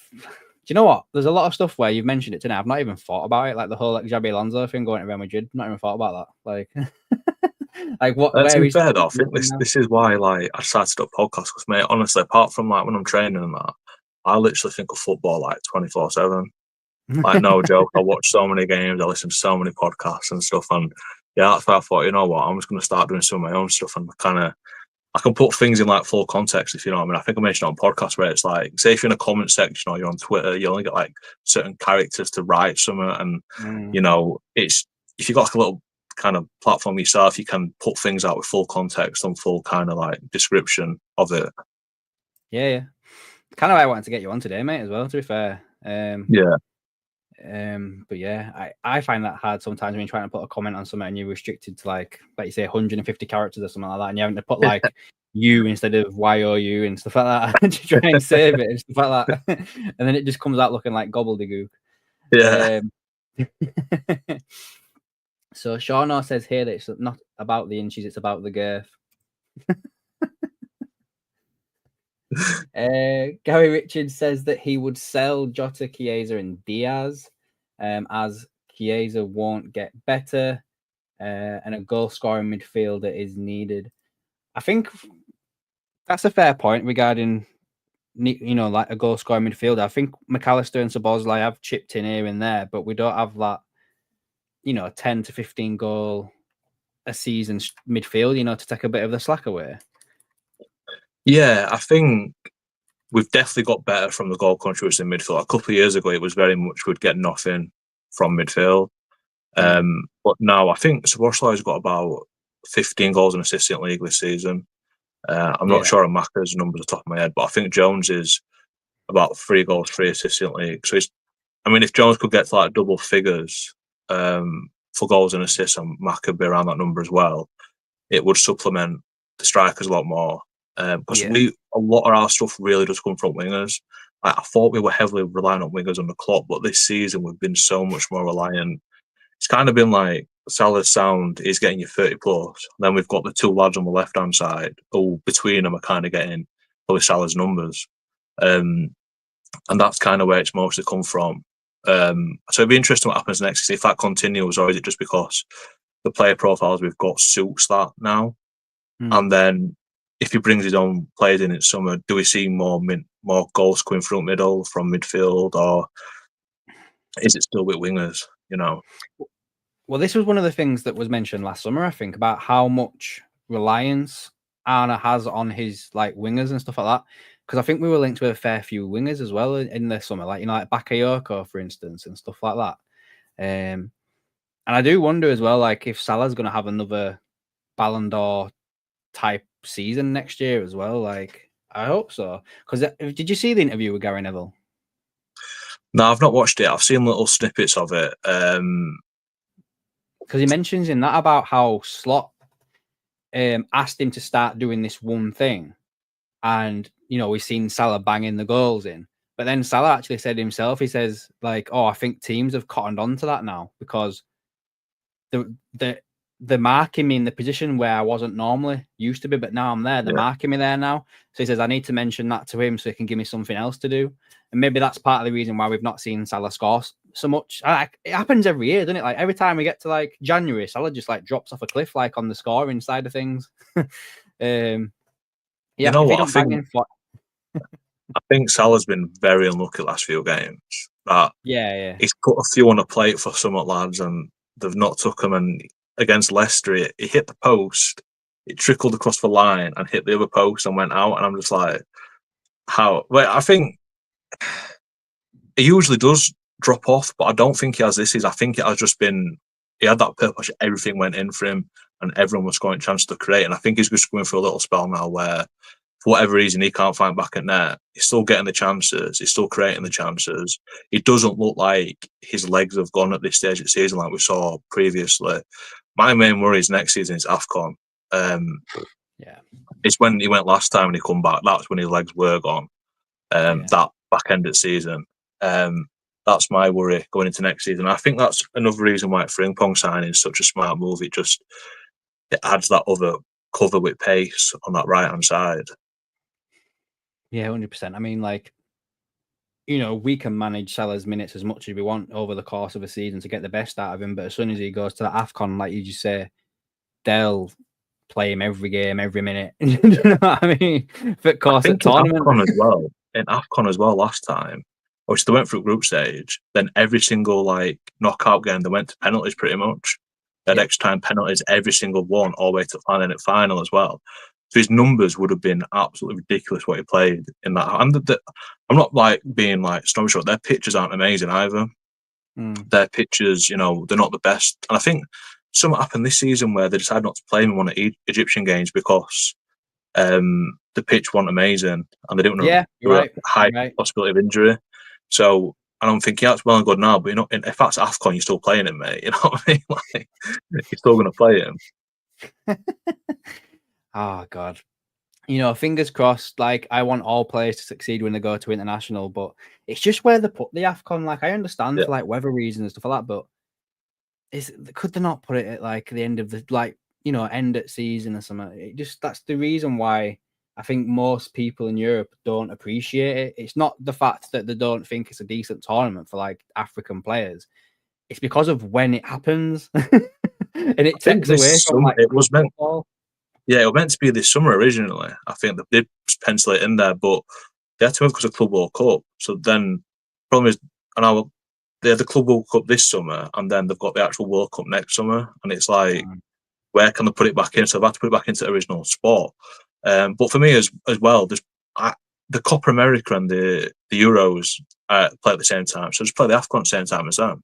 Do you know what? There's a lot of stuff where you've mentioned it today. I've not even thought about it. Like the whole Xabi Alonso thing going to Real Madrid. Not even thought about that. Like what? To be fair, though, I think this is why I started up podcasts. Because, mate, honestly, apart from when I'm training and that, I literally think of football 24/7. Like, no joke. I watch so many games. I listen to so many podcasts and stuff. And that's why I thought, you know what? I'm just going to start doing some of my own stuff and I can put things in full context, if you know what I mean. I think I mentioned it on podcasts where it's like, say if you're in a comment section or you're on Twitter, you only get certain characters to write something, and it's if you've got a little kind of platform yourself, you can put things out with full context and full kind of description of it. Yeah. Kind of why I wanted to get you on today, mate, as well, to be fair. But yeah, I find that hard sometimes when you're trying to put a comment on something and you're restricted to like you say 150 characters or something like that, and you having to put U instead of YOU and stuff like that to try and save it and stuff like that. And then it just comes out looking like gobbledygook. Yeah. So Shauna says here that it's not about the inches, it's about the girth. Gary Richards says that he would sell Jota, Chiesa, and Diaz, as Chiesa won't get better, and a goal-scoring midfielder is needed. I think that's a fair point regarding, like a goal-scoring midfielder. I think McAllister and Szoboszlai have chipped in here and there, but we don't have that, 10 to 15 goal a season midfield, to take a bit of the slack away. Yeah, I think we've definitely got better from the goal contributors in midfield. A couple of years ago, it was very much we'd get nothing from midfield. But now I think Szoboszlai's got about 15 goals and assists in league this season. I'm not sure on Maka's numbers off the top of my head, but I think Jones is about 3 goals, 3 assists in league. So if Jones could get to like double figures for goals and assists, and Maka be around that number as well, it would supplement the strikers a lot more. Because a lot of our stuff really does come from wingers. I thought we were heavily relying on wingers on the clock, but this season we've been so much more reliant. It's kind of been like Salah's sound is getting you 30 plus. Then we've got the 2 lads on the left hand side who between them are kind of getting probably Salah's numbers. And that's kind of where it's mostly come from. So it'd be interesting what happens next, if that continues, or is it just because the player profiles we've got suits that now? And then if he brings his own players in summer, do we see more goals coming front middle from midfield, or is it still with wingers? Well, this was one of the things that was mentioned last summer, I think, about how much reliance Arne has on his wingers and stuff like that. Because I think we were linked with a fair few wingers as well in the summer, like Bakayoko, for instance, and stuff like that. And I do wonder as well, if Salah's going to have another Ballon d'Or type season next year as well. I hope so. Because did you see the interview with Gary Neville? No, I've not watched it. I've seen little snippets of it. Because he mentions in that about how Slot asked him to start doing this one thing, and we've seen Salah banging the goals in, but then Salah actually said himself, he says I think teams have cottoned on to that now, because they're marking me in the position where I wasn't normally used to be, but now I'm there. They're marking me there now. So he says I need to mention that to him so he can give me something else to do. And maybe that's part of the reason why we've not seen Salah score so much. It happens every year, doesn't it? Every time we get to January, Salah just drops off a cliff on the scoring side of things. I think Salah's been very unlucky last few games. He's put a few on a plate for some lads and they've not took him. And against Leicester, he hit the post, it trickled across the line and hit the other post and went out. And I'm just like, how? Well, I think he usually does drop off, but I don't think he has this season. I think it has just been, he had that purpose, everything went in for him and everyone was scoring chance to create. And I think he's just going through a little spell now where, for whatever reason, he can't find back at net. He's still getting the chances. He's still creating the chances. It doesn't look like his legs have gone at this stage of the season like we saw previously. My main worry is next season is AFCON. It's when he went last time and he come back. That's when his legs were gone. That back end of the season. That's my worry going into next season. I think that's another reason why Frimpong signing is such a smart move. It adds that other cover with pace on that right hand side. Yeah, 100%. I mean, we can manage Salah's minutes as much as we want over the course of a season to get the best out of him. But as soon as he goes to the AFCON, like you just say, they'll play him every game, every minute. You know what I mean? For course, at tournament. In AFCON as well last time, which they went through group stage, then every single knockout game, they went to penalties pretty much. They had extra time penalties, every single one, all the way to the final as well. So his numbers would have been absolutely ridiculous what he played in that. I'm not being snobbish. Their pictures aren't amazing either. Their pictures, they're not the best. And I think something happened this season where they decided not to play him in one of the Egyptian games because the pitch wasn't amazing and they didn't know a high possibility of injury. So I don't think that's well and good now, but if that's AFCON, you're still playing him, mate. You know what I mean? You're still going to play him. Oh God, fingers crossed. Like, I want all players to succeed when they go to international, but it's just where they put the AFCON. Like, I understand for like weather reasons and stuff like that, but could they not put it at like the end of the end at season or something? That's the reason why I think most people in Europe don't appreciate it. It's not the fact that they don't think it's a decent tournament for like African players. It's because of when it happens, and it takes away from like it was meant. football. Yeah, it was meant to be this summer originally. I think they did pencil it in there, but they had to move because of Club World Cup. So then, problem is, they had the Club World Cup this summer, and then they've got the actual World Cup next summer, and it's like, where can they put it back in? So they've had to put it back into the original sport. But for me as well, the Copa America and the Euros play at the same time. So just play the AFCON at the same time as them.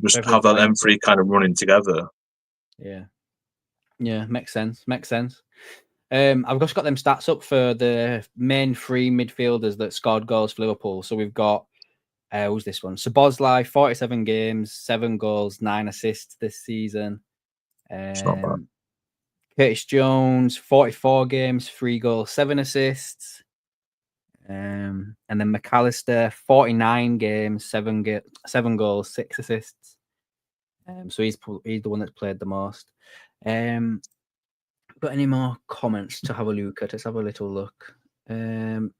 Just have that them three kind of running together. Yeah, makes sense. I've just got them stats up for the main three midfielders that scored goals for Liverpool. So we've got who's this one? Szoboszlai, 47 games, 7 goals, 9 assists this season. It's not bad. Curtis Jones, 44 games, 3 goals, 7 assists. And then McAllister, 49 games, 7 goals, 6 assists. So he's the one that's played the most. Got any more comments to have a look at? Let's have a little look.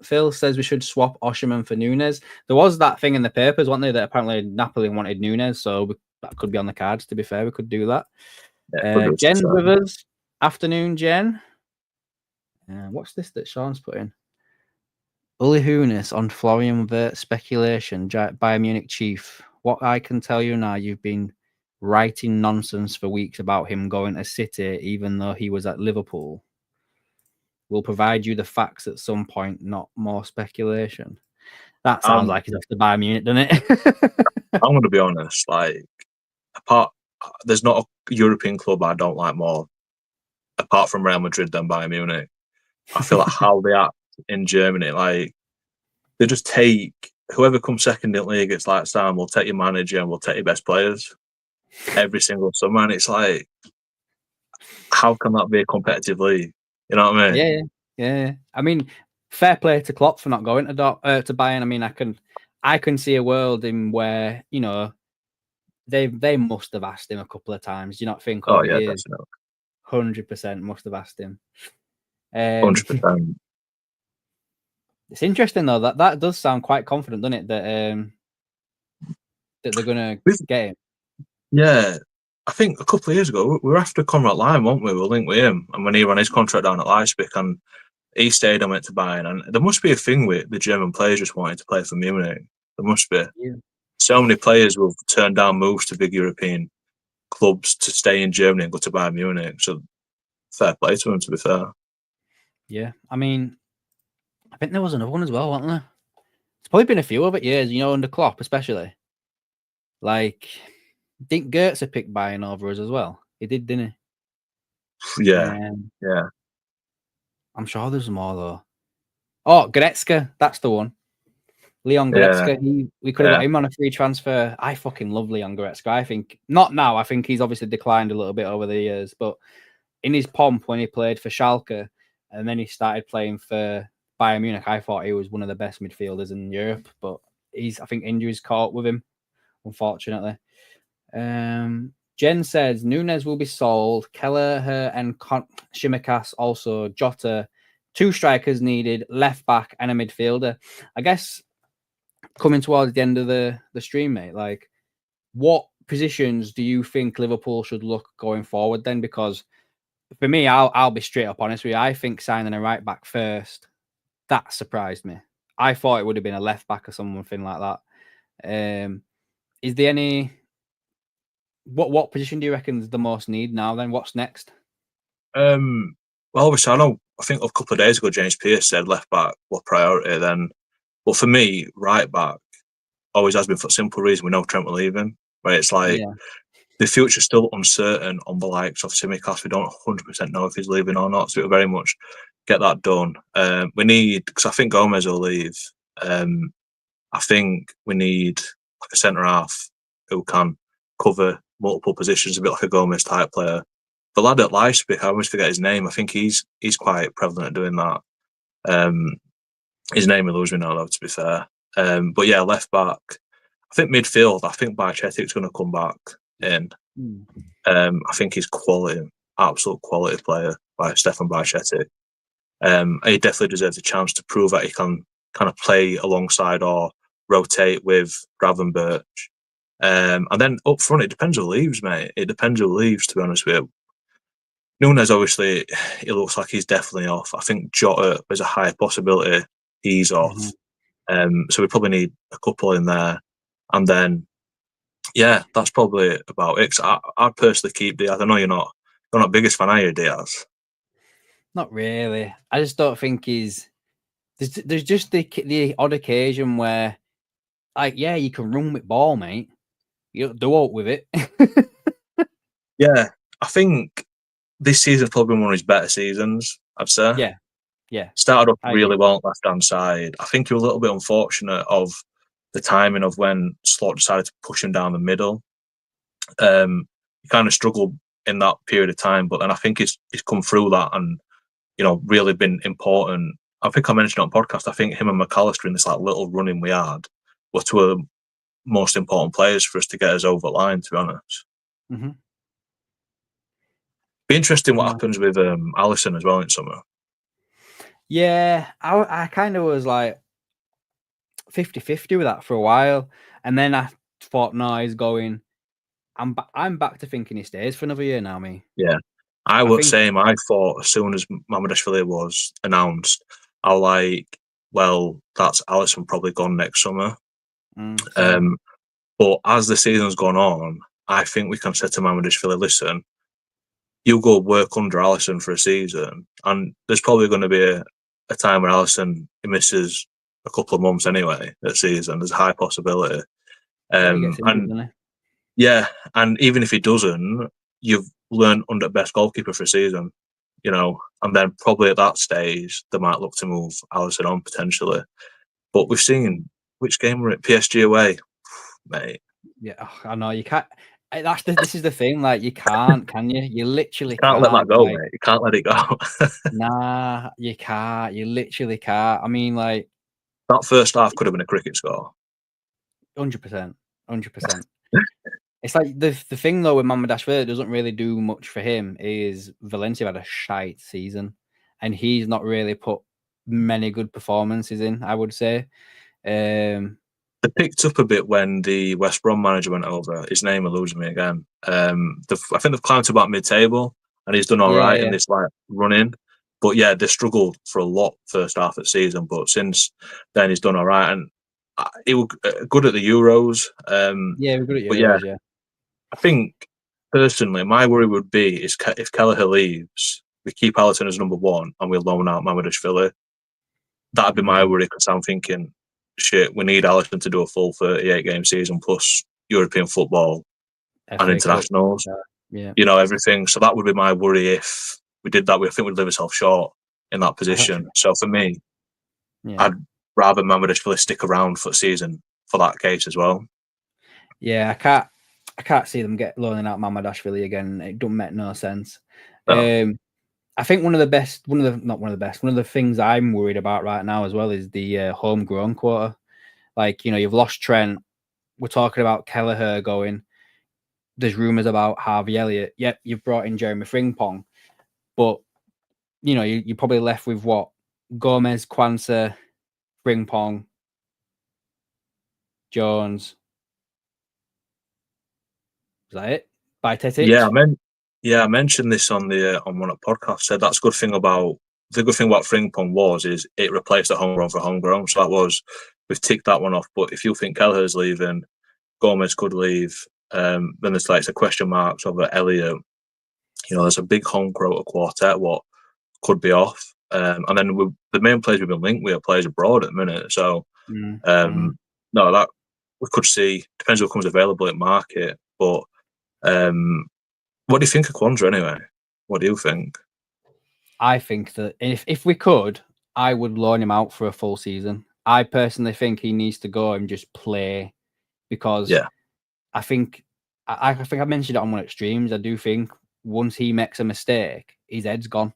Phil says we should swap Osimhen for Nunes. There was that thing in the papers, wasn't there, that apparently Napoli wanted Nunes, so that could be on the cards. To be fair, we could do that. Jen's with us. Afternoon, Jen. What's this that Sean's put in? Uli Hoeneß on Florian Wirtz speculation, Bayern Munich chief. What I can tell you now, you've been writing nonsense for weeks about him going to City, even though he was at Liverpool. We'll provide you the facts at some point, not more speculation. That sounds like he's off to Bayern Munich, doesn't it? I'm going to be honest. Like, there's not a European club I don't like more, apart from Real Madrid, than Bayern Munich. I feel like how they act in Germany, like they just take whoever comes second in the league. It's like, Sam, we'll take your manager and we'll take your best players every single summer, and it's like, how can that be a competitive league? You know what I mean? Yeah. I mean, fair play to Klopp for not going to Bayern. I mean, I can see a world in where they must have asked him a couple of times. Do you not think? Oh yeah, definitely. 100% must have asked him. 100%. It's interesting though that does sound quite confident, doesn't it? That they're gonna get him. Yeah, I think a couple of years ago we were after Conrad Lime, weren't we? We were linked with him, and when he ran his contract down at Leipzig, and he stayed and went to Bayern. And there must be a thing with the German players just wanting to play for Munich. There must be. Yeah. So many players will turn down moves to big European clubs to stay in Germany and go to Bayern Munich. So fair play to him, to be fair. Yeah, I mean, I think there was another one as well, wasn't there? It's probably been a few over years, under Klopp especially. Like, didn't Goetze pick Bayern over us as well? He did, didn't he? Yeah. I'm sure there's more though. Oh, Goretzka, that's the one. Leon Goretzka. Yeah. We could have got him on a free transfer. I fucking love Leon Goretzka. I think not now. I think he's obviously declined a little bit over the years, but in his pomp when he played for Schalke and then he started playing for Bayern Munich, I thought he was one of the best midfielders in Europe. But I think injuries caught with him, unfortunately. Jen says Nunes will be sold. Kelleher and Shimikas also. Jota, 2 strikers needed, left back and a midfielder. I guess coming towards the end of the stream, mate, like what positions do you think Liverpool should look going forward then? Because for me, I'll be straight up honest with you. I think signing a right back first, that surprised me. I thought it would have been a left back or something like that. Is there any... What position do you reckon is the most need now then? What's next? Well, obviously, I think a couple of days ago, James Pearce said left back was priority then. But for me, right back always has been for a simple reason. We know Trent will leave him. Where it's like the future's still uncertain on the likes of Tsimikas. We don't 100% know if he's leaving or not. So it'll very much get that done. We need, because I think Gomez will leave. I think we need like a centre half who can cover multiple positions, a bit like a Gomez type player. the lad at Leipzig, I always forget his name. I think he's quite prevalent at doing that. His name eludes me now, though, to be fair. But yeah, left back. I think midfield. I think Bajcetic's going to come back in. I think he's quality, absolute quality player by Stefan Bajcetic. He definitely deserves a chance to prove that he can kind of play alongside or rotate with Gravenberch. And then up front, it depends who leaves, mate. It depends who leaves, to be honest with you. Nunes, obviously, it looks like he's definitely off. I think Jota, there's a high possibility he's off. So we probably need a couple in there. And then, yeah, that's probably about it. I'd personally keep Diaz. I know you're not biggest fan, are you, Diaz? Not really. I just don't think he's... There's just the odd occasion where, like, yeah, you can run with ball, mate. You don't do out with it. Yeah, I think this season's probably one of his better seasons, I'd say. Yeah. Started off really well on left-hand side. I think he was a little bit unfortunate of the timing of when Slot decided to push him down the middle. He kind of struggled in that period of time, but then I think he's come through that and, really been important. I think I mentioned on podcast, I think him and McAllister in this like little running we had were two of the most important players for us to get us over the line, to be honest. Be interesting what happens with Alisson as well in summer. Yeah, I kind of was like 50-50 with that for a while. And then I thought, no, he's going. I'm back to thinking he stays for another year now, me. Yeah. I was same. I thought as soon as Mamardashvili was announced, I was like, well, that's Alisson probably gone next summer. But as the season's gone on, I think we can say to Mamardashvili, listen, you go work under Alisson for a season, and there's probably going to be a time where Alisson misses a couple of months anyway that season. There's a high possibility. And even if he doesn't, you've learned under best goalkeeper for a season, and then probably at that stage they might look to move Alisson on potentially. But we've seen which game we're at, PSG away, mate. Yeah, I know you can't. This is the thing. Like you can't, can you? You literally can't let that go, mate. You can't let it go. Nah, you can't. You literally can't. I mean, like that first half could have been a cricket score. 100%. It's like the thing though with Mamardashvili doesn't really do much for him is Valencia had a shite season, and he's not really put many good performances in. I would say. They picked up a bit when the West Brom manager went over. His name eludes me again. I think they've climbed to about mid-table, and he's done all right in this like run-in. But yeah, they struggled for a lot first half of the season. But since then, he's done all right, and he was good at the Euros. We're good at Euros. Yeah. I think personally, my worry would be is if Kelleher leaves, we keep Alisson as number one, and we loan out Mamardashvili. That'd be my worry because I'm thinking, shit, we need Alisson to do a full 38-game season plus European football and internationals. Everything. So that would be my worry if we did that. I think we'd leave ourselves short in that position. So for me, I'd rather Mamardashvili stick around for the season for that case as well. Yeah, I can't see them loaning out Mamardashvili again. It don't make no sense. No. I think one of the things I'm worried about right now as well is the homegrown quota. Like, you've lost Trent. We're talking about Kelleher going. There's rumours about Harvey Elliott. Yep, you've brought in Jeremy Frimpong. But, you're probably left with what? Gomez, Kwanzaa, Frimpong, Jones. Is that it? Bajcetic? I mentioned this on one of the podcasts. Said that's the good thing about Frimpong is it replaced the homegrown for homegrown. So we've ticked that one off. But if you think Kelleher's leaving, Gomez could leave. Then there's like the question marks over Elliott. There's a big home quartet. What could be off, and then the main players we've been linked with are players abroad at the minute. So no, that we could see. Depends what comes available at market, but. What do you think of Kwanzaa anyway? What do you think? I think that if we could, I would loan him out for a full season. I personally think he needs to go and just play because I think I mentioned it on one of the streams. I do think once he makes a mistake, his head's gone.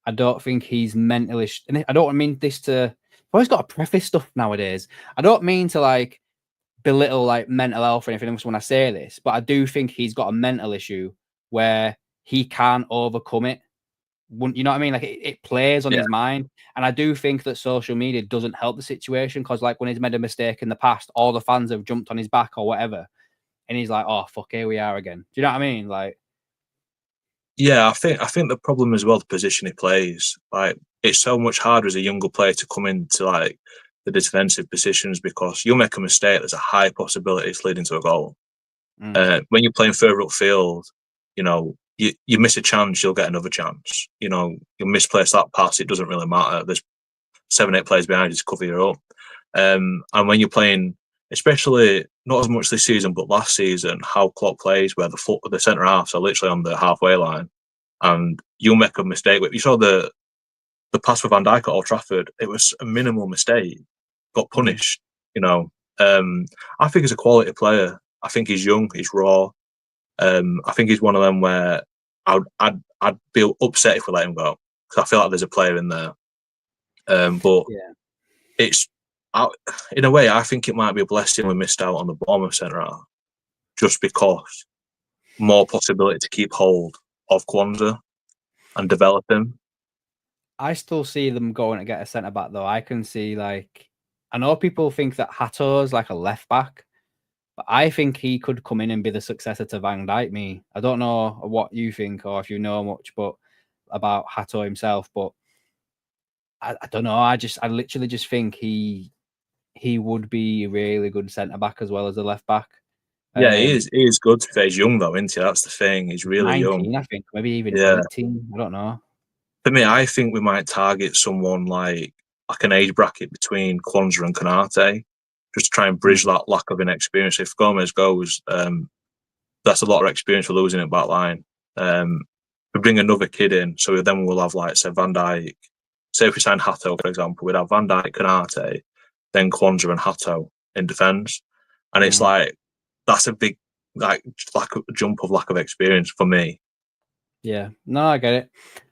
I don't think he's mentally. And I don't mean this to. I've always got to preface stuff nowadays. I don't mean to like belittle like mental health or anything else when I say this, but I do think he's got a mental issue where he can't overcome it. You know what I mean? Like it plays on his mind. And I do think that social media doesn't help the situation because, like, when he's made a mistake in the past, all the fans have jumped on his back or whatever. And he's like, oh, fuck, here we are again. Do you know what I mean? Like, yeah, I think the problem as well, the position he plays, like it's so much harder as a younger player to come into like the defensive positions because you'll make a mistake. There's a high possibility it's leading to a goal. When you're playing further upfield, you know, you miss a chance, you'll get another chance. You know, you'll misplace that pass, it doesn't really matter. There's 7-8 players behind you to cover you up. And when you're playing, especially not as much this season, but last season, how Klopp plays, where the centre halves are literally on the halfway line, and you'll make a mistake. You saw the pass for Van Dijk at Old Trafford; it was a minimal mistake, got punished. You know, I think he's a quality player. I think he's young, he's raw. I think he's one of them where I'd be upset if we let him go because I feel like there's a player in there. But it's in a way, I think it might be a blessing we missed out on the Bournemouth centre half, just because more possibility to keep hold of Kwanzaa and develop him. I still see them going to get a centre back though. I can see like I know people think that Hato's like a left back, but I think he could come in and be the successor to Van Dijk. I don't know what you think or if you know much, but about Hato himself, but I don't know. I literally just think he would be a really good centre back as well as a left back. Yeah, he is good. He's young though, isn't he? That's the thing. He's really 19, young. I think, maybe even 18. I don't know. For me, I think we might target someone like an age bracket between Kwanzaa and Konate, just to try and bridge that lack of inexperience. If Gomez goes, that's a lot of experience for losing at back line. We bring another kid in, so then we'll have like say Van Dijk. Say if we sign Hato, for example, we'd have Van Dijk, Konate, then Kwanzaa and Hato in defence, and it's like that's a big lack of experience for me. Yeah, no, I get it.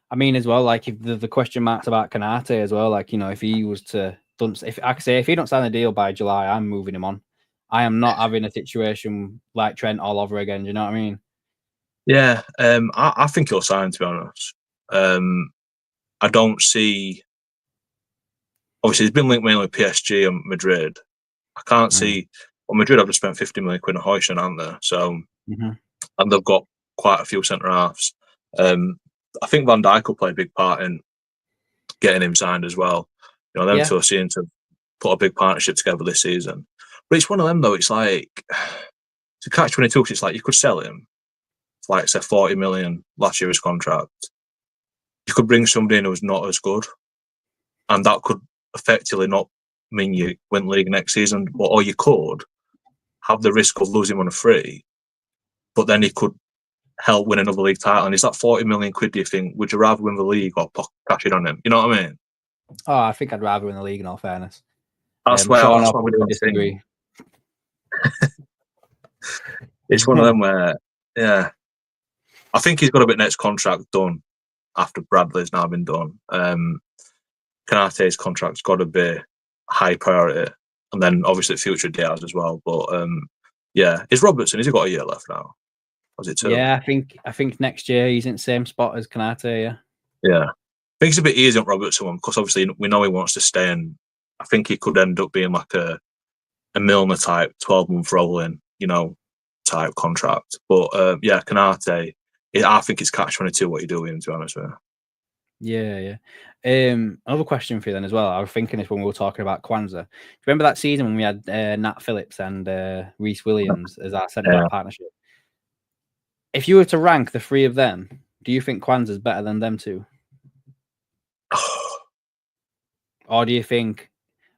I mean, as well, like if the question marks about Konate as well, like, you know, if he was to, if he don't sign the deal by July, I'm moving him on. I am not having a situation like Trent all over again. Do you know what I mean? Yeah, I think he'll sign, to be honest. I don't see. Obviously, he's been linked mainly with PSG and Madrid. I can't see. Well, Madrid have just spent 50 million quid on Højlund, aren't they? So, and they've got quite a few centre halves. I think Van Dijk will play a big part in getting him signed as well. You know, them two are seeing to put a big partnership together this season. But it's one of them though. It's like to catch-22. It's like you could sell him for like say 40 million last year's contract. You could bring somebody in who's not as good, and that could effectively not mean you win league next season. Or you could have the risk of losing him on a free, but then he could help win another league title. And is that 40 million quid, do you think? Would you rather win the league or cash it on him? You know what I mean? Oh, I think I'd rather win the league, in all fairness. That's why we don't disagree. It's one of them where, I think he's got a bit next contract done after Bradley's now been done. Konate's contract's got to be high priority. And then obviously future Diaz as well. But is Robertson, has he got a year left now? Was it 2? Yeah, I think next year he's in the same spot as Konate, Yeah. I think it's a bit easier on Robertson one because obviously we know he wants to stay, and I think he could end up being like a Milner type 12-month rolling, you know, type contract. But Konate, I think it's catch-22 what you do with him, to be honest with you. Yeah. Another question for you then as well. I was thinking this when we were talking about Kwanzaa. Do you remember that season when we had Nat Phillips and Reece Williams as our centre-back partnership? If you were to rank the three of them, do you think Kwanzaa's better than them two? Or do you think,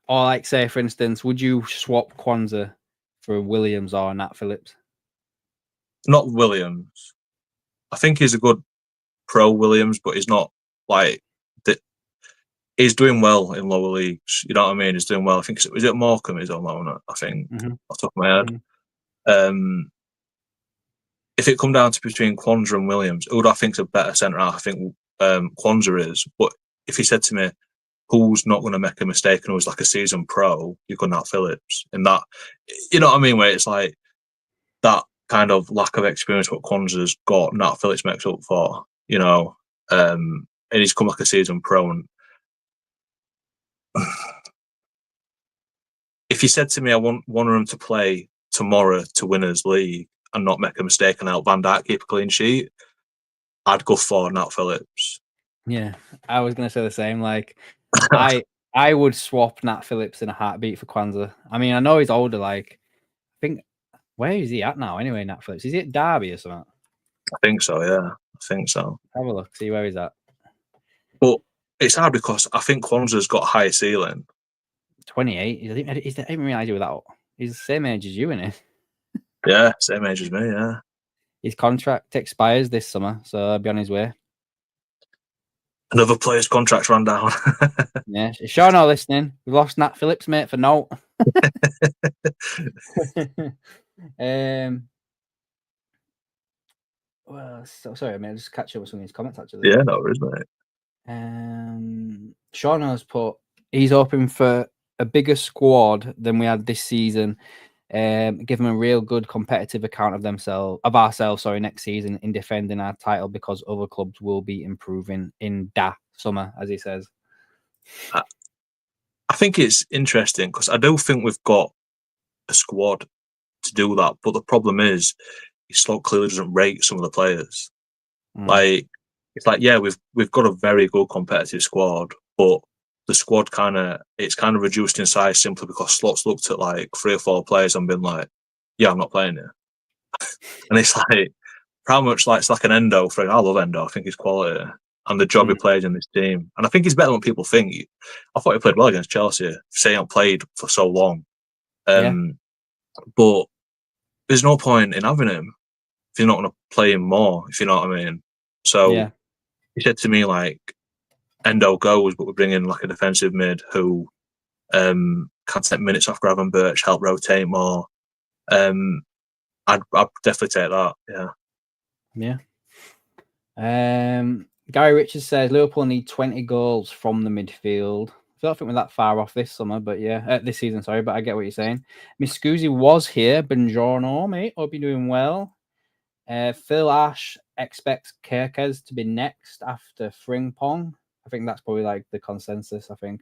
or like say for instance, would you swap Kwanzaa for Williams or Nat Phillips? Not Williams. I think he's a good pro Williams, but he's not like he's doing well in lower leagues. You know what I mean? He's doing well. I think is it Morecambe he's on loan at, I think, off the top of my head. if it come down to between Kwanzaa and Williams, who do I think's a better centre half? I think Kwanzaa is. But if he said to me, who's not going to make a mistake and who's like a seasoned pro, you're going Nat Phillips. And that, you know what I mean? Where it's like that kind of lack of experience what Kwanzaa's got, Nat Phillips makes up for, you know. And he's come like a seasoned pro. And if you said to me, I want one of them to play tomorrow to Winners League and not make a mistake and help Van Dijk keep a clean sheet, I'd go for Nat Phillips. Yeah, I was going to say the same. Like, I would swap Nat Phillips in a heartbeat for Kwanzaa. I mean, I know he's older. Like, I think, where is he at now? Anyway, Nat Phillips, is he at Derby or something? I think so. Yeah, I think so. Have a look, see where he's at. But it's hard because I think Kwanzaa's got a high ceiling. 28. I didn't realize he was that. He's the same age as you, isn't he? Yeah, same age as me. Yeah. His contract expires this summer, so I'll be on his way. Another player's contract ran down. Yeah, sure, not listening. We've lost Nat Phillips, mate, for note. Well, sorry, mate. I'll just catch up with some of his comments actually. Yeah, no, it is, mate. Sean has put he's hoping for a bigger squad than we had this season. Give them a real good competitive account of ourselves next season in defending our title because other clubs will be improving in that summer, as he says. I think it's interesting because I do think we've got a squad to do that, but the problem is Slot clearly doesn't rate some of the players. Like it's like, yeah, we've got a very good competitive squad, but the squad it's kind of reduced in size simply because Slot's looked at like 3 or 4 players and been like, yeah, I'm not playing here. And it's like how much like it's like an Endo for I love Endo, I think he's quality. And the job he played in this team. And I think he's better than people think. I thought he played well against Chelsea, say he hasn't played for so long. But there's no point in having him if you're not going to play him more, if you know what I mean. So he said to me, like, Endo goes, but we're bringing like a defensive mid who can take minutes off Graven Birch, help rotate more. I'd definitely take that, yeah. Gary Richards says Liverpool need 20 goals from the midfield. I don't think we're that far off this summer, but this season, sorry, but I get what you're saying. Miss Scusi was here. Buongiorno, mate. Hope you're doing well. Phil Ash expects Kerkez to be next after Frimpong. I think that's probably like the consensus, I think.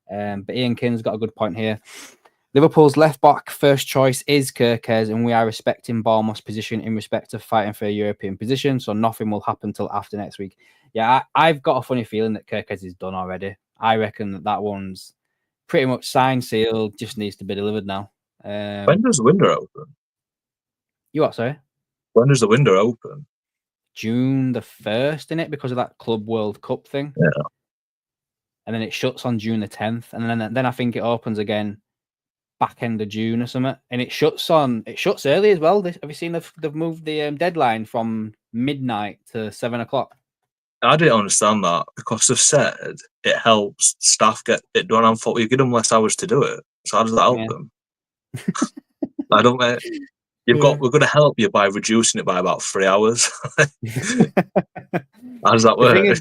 But Ian Kin's got a good point here. Liverpool's left-back first choice is Kerkez, and we are respecting Bournemouth's position in respect of fighting for a European position, so nothing will happen till after next week. Yeah, I've got a funny feeling that Kerkez is done already. I reckon that one's pretty much signed, sealed, just needs to be delivered now. When does the window open? You what, sorry? When does the window open? June the 1st, innit? Because of that Club World Cup thing. Yeah. And then it shuts on June the 10th. And then I think it opens again back end of June or something. And it shuts early as well. Have you seen they've moved the deadline from midnight to 7 o'clock? I didn't understand that because they've said it helps staff get it done. I thought you give them less hours to do it. So how does that help them? I don't know. We're going to help you by reducing it by about 3 hours. How does that work?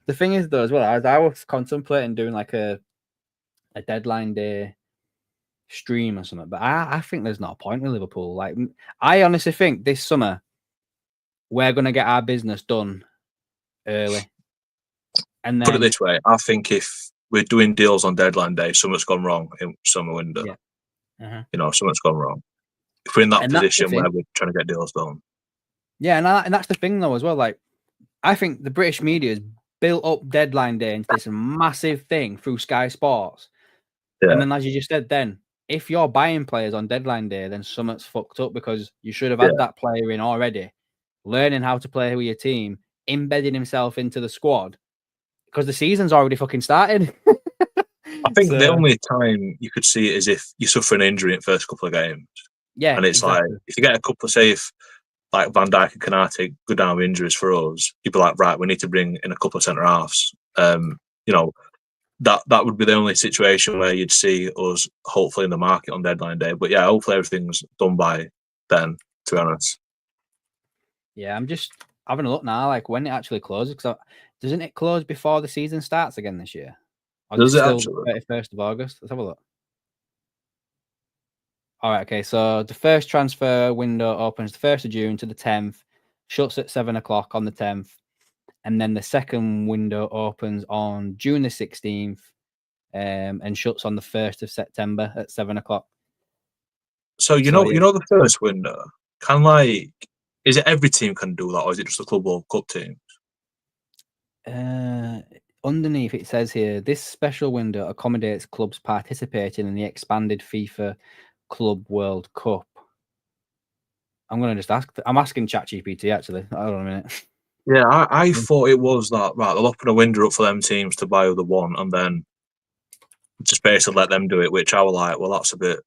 The thing is, though, as well, as I was contemplating doing like a deadline day stream or something, but I think there's not a point with Liverpool. Like, I honestly think this summer we're going to get our business done early. And then, put it this way, I think if we're doing deals on deadline day, something's gone wrong in summer window. Yeah. You know, something's gone wrong. If we're in that position where we're trying to get deals done. Yeah, and that's the thing though as well. Like, I think the British media has built up deadline day into this massive thing through Sky Sports. Yeah. And then, as you just said, then if you're buying players on deadline day, then something's fucked up because you should have had that player in already, learning how to play with your team, embedding himself into the squad because the season's already fucking started. I think the only time you could see it is if you suffer an injury in the first couple of games. Yeah, and it's like if you get a couple, say if like Van Dijk and Kanate go down with injuries for us, you'd be like, right, we need to bring in a couple of centre halves. You know, that would be the only situation where you'd see us hopefully in the market on deadline day. But yeah, hopefully everything's done by then. To be honest. Yeah, I'm just having a look now, like when it actually closes. Because doesn't it close before the season starts again this year? Or is Does it it still actually? 31st of August? Let's have a look. All right, okay. So the first transfer window opens the 1st of June to the 10th, shuts at 7 o'clock on the 10th, and then the second window opens on June the 16th, and shuts on the 1st of September at 7 o'clock. So you So know the first window. Is it every team can do that, or is it just the Club World Cup team? Underneath it says here, this special window accommodates clubs participating in the expanded FIFA Club World Cup. I'm gonna just ask. I'm asking ChatGPT actually. Hold on a minute. Yeah, I thought it was that. Right, they'll open a window up for them teams to buy who they want, and then just basically let them do it. Which I was like, well, that's a bit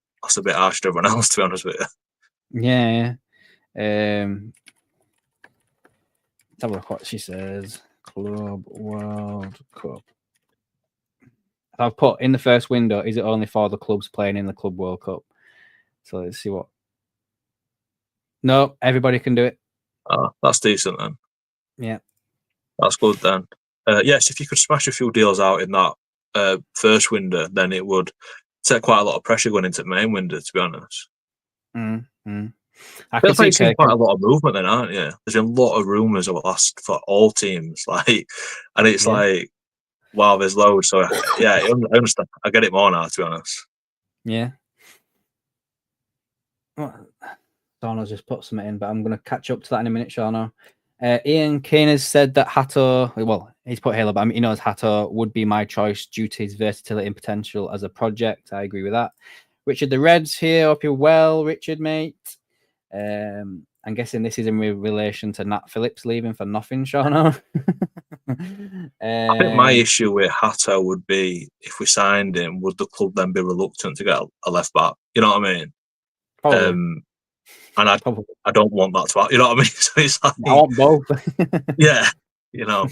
harsh to everyone else, to be honest with you. Yeah. Let's have a look what she says. Club World Cup. I've put in the first window, is it only for the clubs playing in the Club World Cup? So let's see what. No, everybody can do it. That's decent then. Yeah. That's good then. Yes, if you could smash a few deals out in that first window, then it would take quite a lot of pressure going into the main window, to be honest. I can Feels like see you've seen quite a lot of movement then, aren't you? There's been a lot of rumours over the last for all teams, and it's like, wow, there's loads. So yeah, I understand. I get it more now, to be honest. Yeah. Shauno's just put something in, but I'm going to catch up to that in a minute, Shauno. Ian Kane has said that Hato, well, he's put Halo, but he knows Hato would be my choice due to his versatility and potential as a project. I agree with that. Richard the Reds here. Hope you're well, Richard, mate. I'm guessing this is in relation to Nat Phillips leaving for nothing, Shauno. I think my issue with Hato would be if we signed him, would the club then be reluctant to get a left back? You know what I mean? Probably. And I don't want that to happen. You know what I mean? So it's like, I want both. yeah, you know.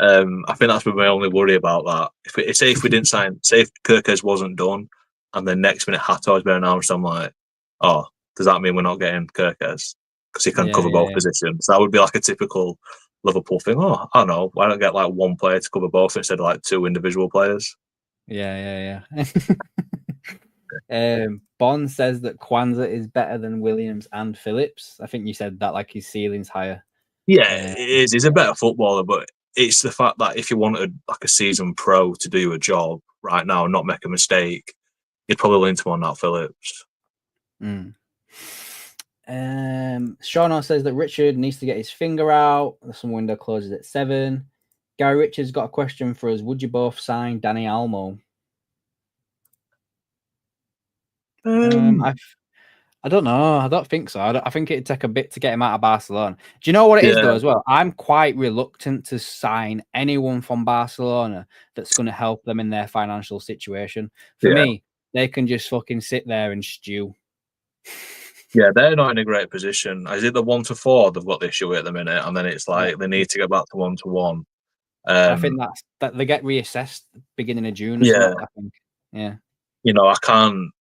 I think that's my only worry about that. If we didn't sign, say if Kirkes wasn't done, and then next minute Hato's been announced, I'm like, oh, does that mean we're not getting Kirkes because he can cover both positions? That would be like a typical Liverpool thing. Oh, I don't know. Why don't get like one player to cover both instead of like two individual players? Yeah. Bond says that Kwanzaa is better than Williams and Phillips. I think you said that like his ceiling's higher. Yeah, it is. He's a better footballer, but it's the fact that if you wanted like a seasoned pro to do a job right now and not make a mistake, you'd probably lean to one Nat Phillips. Shauno says that Richard needs to get his finger out. Some window closes at 7. Gary Richards got a question for us. Would you both sign Danny Almo? I don't know. I don't think so. I think it'd take a bit to get him out of Barcelona. Do you know what it is though as well? I'm quite reluctant to sign anyone from Barcelona that's going to help them in their financial situation. For me, they can just fucking sit there and stew. Yeah, they're not in a great position. Is it the 1-4 they've got the issue with at the minute, and then it's like they need to get back to 1-1. I think that they get reassessed beginning of June. I think. Yeah. You know, I can't.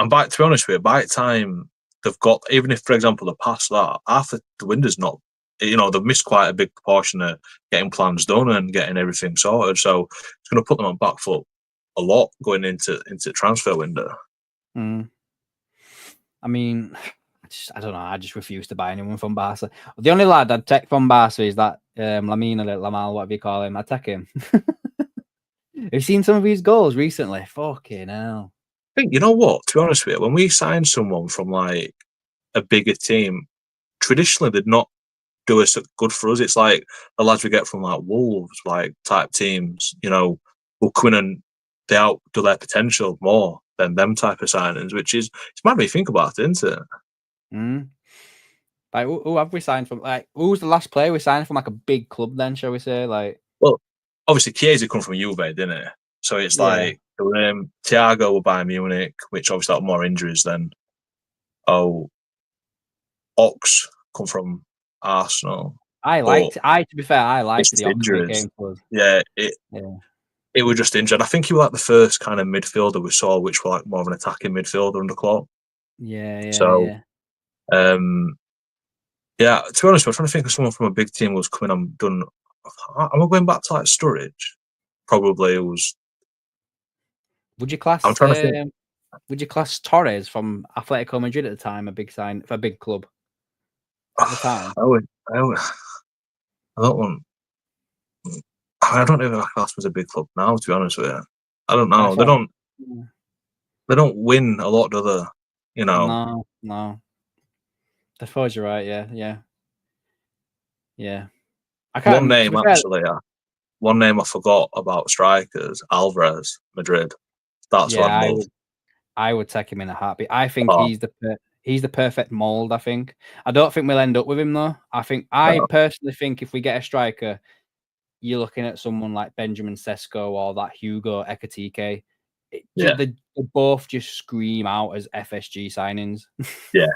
And back to be honest with you, by the time they've got, even if for example they pass that, after the window's not, you know, they've missed quite a big portion of getting plans done and getting everything sorted. So it's going to put them on back foot a lot going into transfer window. I mean, I don't know. I just refuse to buy anyone from Barca. The only lad I'd take from Barca is that Lamine Lamal, whatever you call him. I'd take him. Have you seen some of his goals recently? Fucking hell. I think, you know what, to be honest with you, when we sign someone from like a bigger team, traditionally they'd not do us good for us. It's like the lads we get from like Wolves, like type teams, you know, will come in and they outdo their potential more than them type of signings, which is, it's mad when you think about it, isn't it? Like, who have we signed from? Like, who was the last player we signed from? Like a big club, then, shall we say? Like, well, obviously Chiesa come from Juve, didn't it? So it's like Thiago will buy Munich, which obviously had more injuries than Ox come from Arsenal. to be fair, I liked the Ox injuries. Game for us. Yeah, it was just injured. I think he was like the first kind of midfielder we saw, which were like more of an attacking midfielder under Klopp. Yeah. Yeah, to be honest, I'm trying to think of someone from a big team who's coming and done. Am I going back to like Sturridge? Probably it was. Would you class? I'm trying to think. Would you class Torres from Atletico Madrid at the time a big sign for a big club at the time? I don't want. I don't know if class was a big club now. To be honest with you, I don't know. They don't. They don't win a lot, do they? You know. No. I suppose you're right. Yeah. I can't. One name actually. One name I forgot about strikers: Alvarez, Madrid. That's what I'd love. I would take him in a heartbeat. I think he's the perfect mold. I think. I don't think we'll end up with him though. I personally think if we get a striker, you're looking at someone like Benjamin Sesko or that Hugo Ekitike. They both just scream out as FSG signings. Yeah.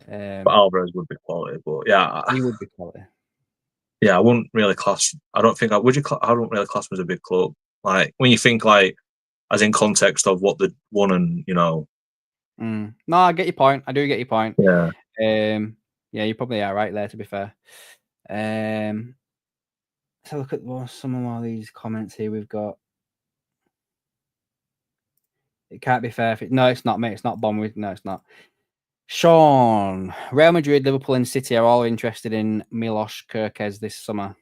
But Alvarez would be quality, but yeah, he would be quality. Yeah, I wouldn't really class. I don't think I would. I don't really class him as a big club. Like when you think like as in context of what they won, and you know. No, I get your point. I do get your point. Yeah. Yeah, you probably are right there. To be fair. Let's look at some of all these comments here we've got. It can't be fair. No, it's not, mate. It's not Bonwith. No, it's not. Sean, Real Madrid, Liverpool, and City are all interested in Milos Kerkez this summer.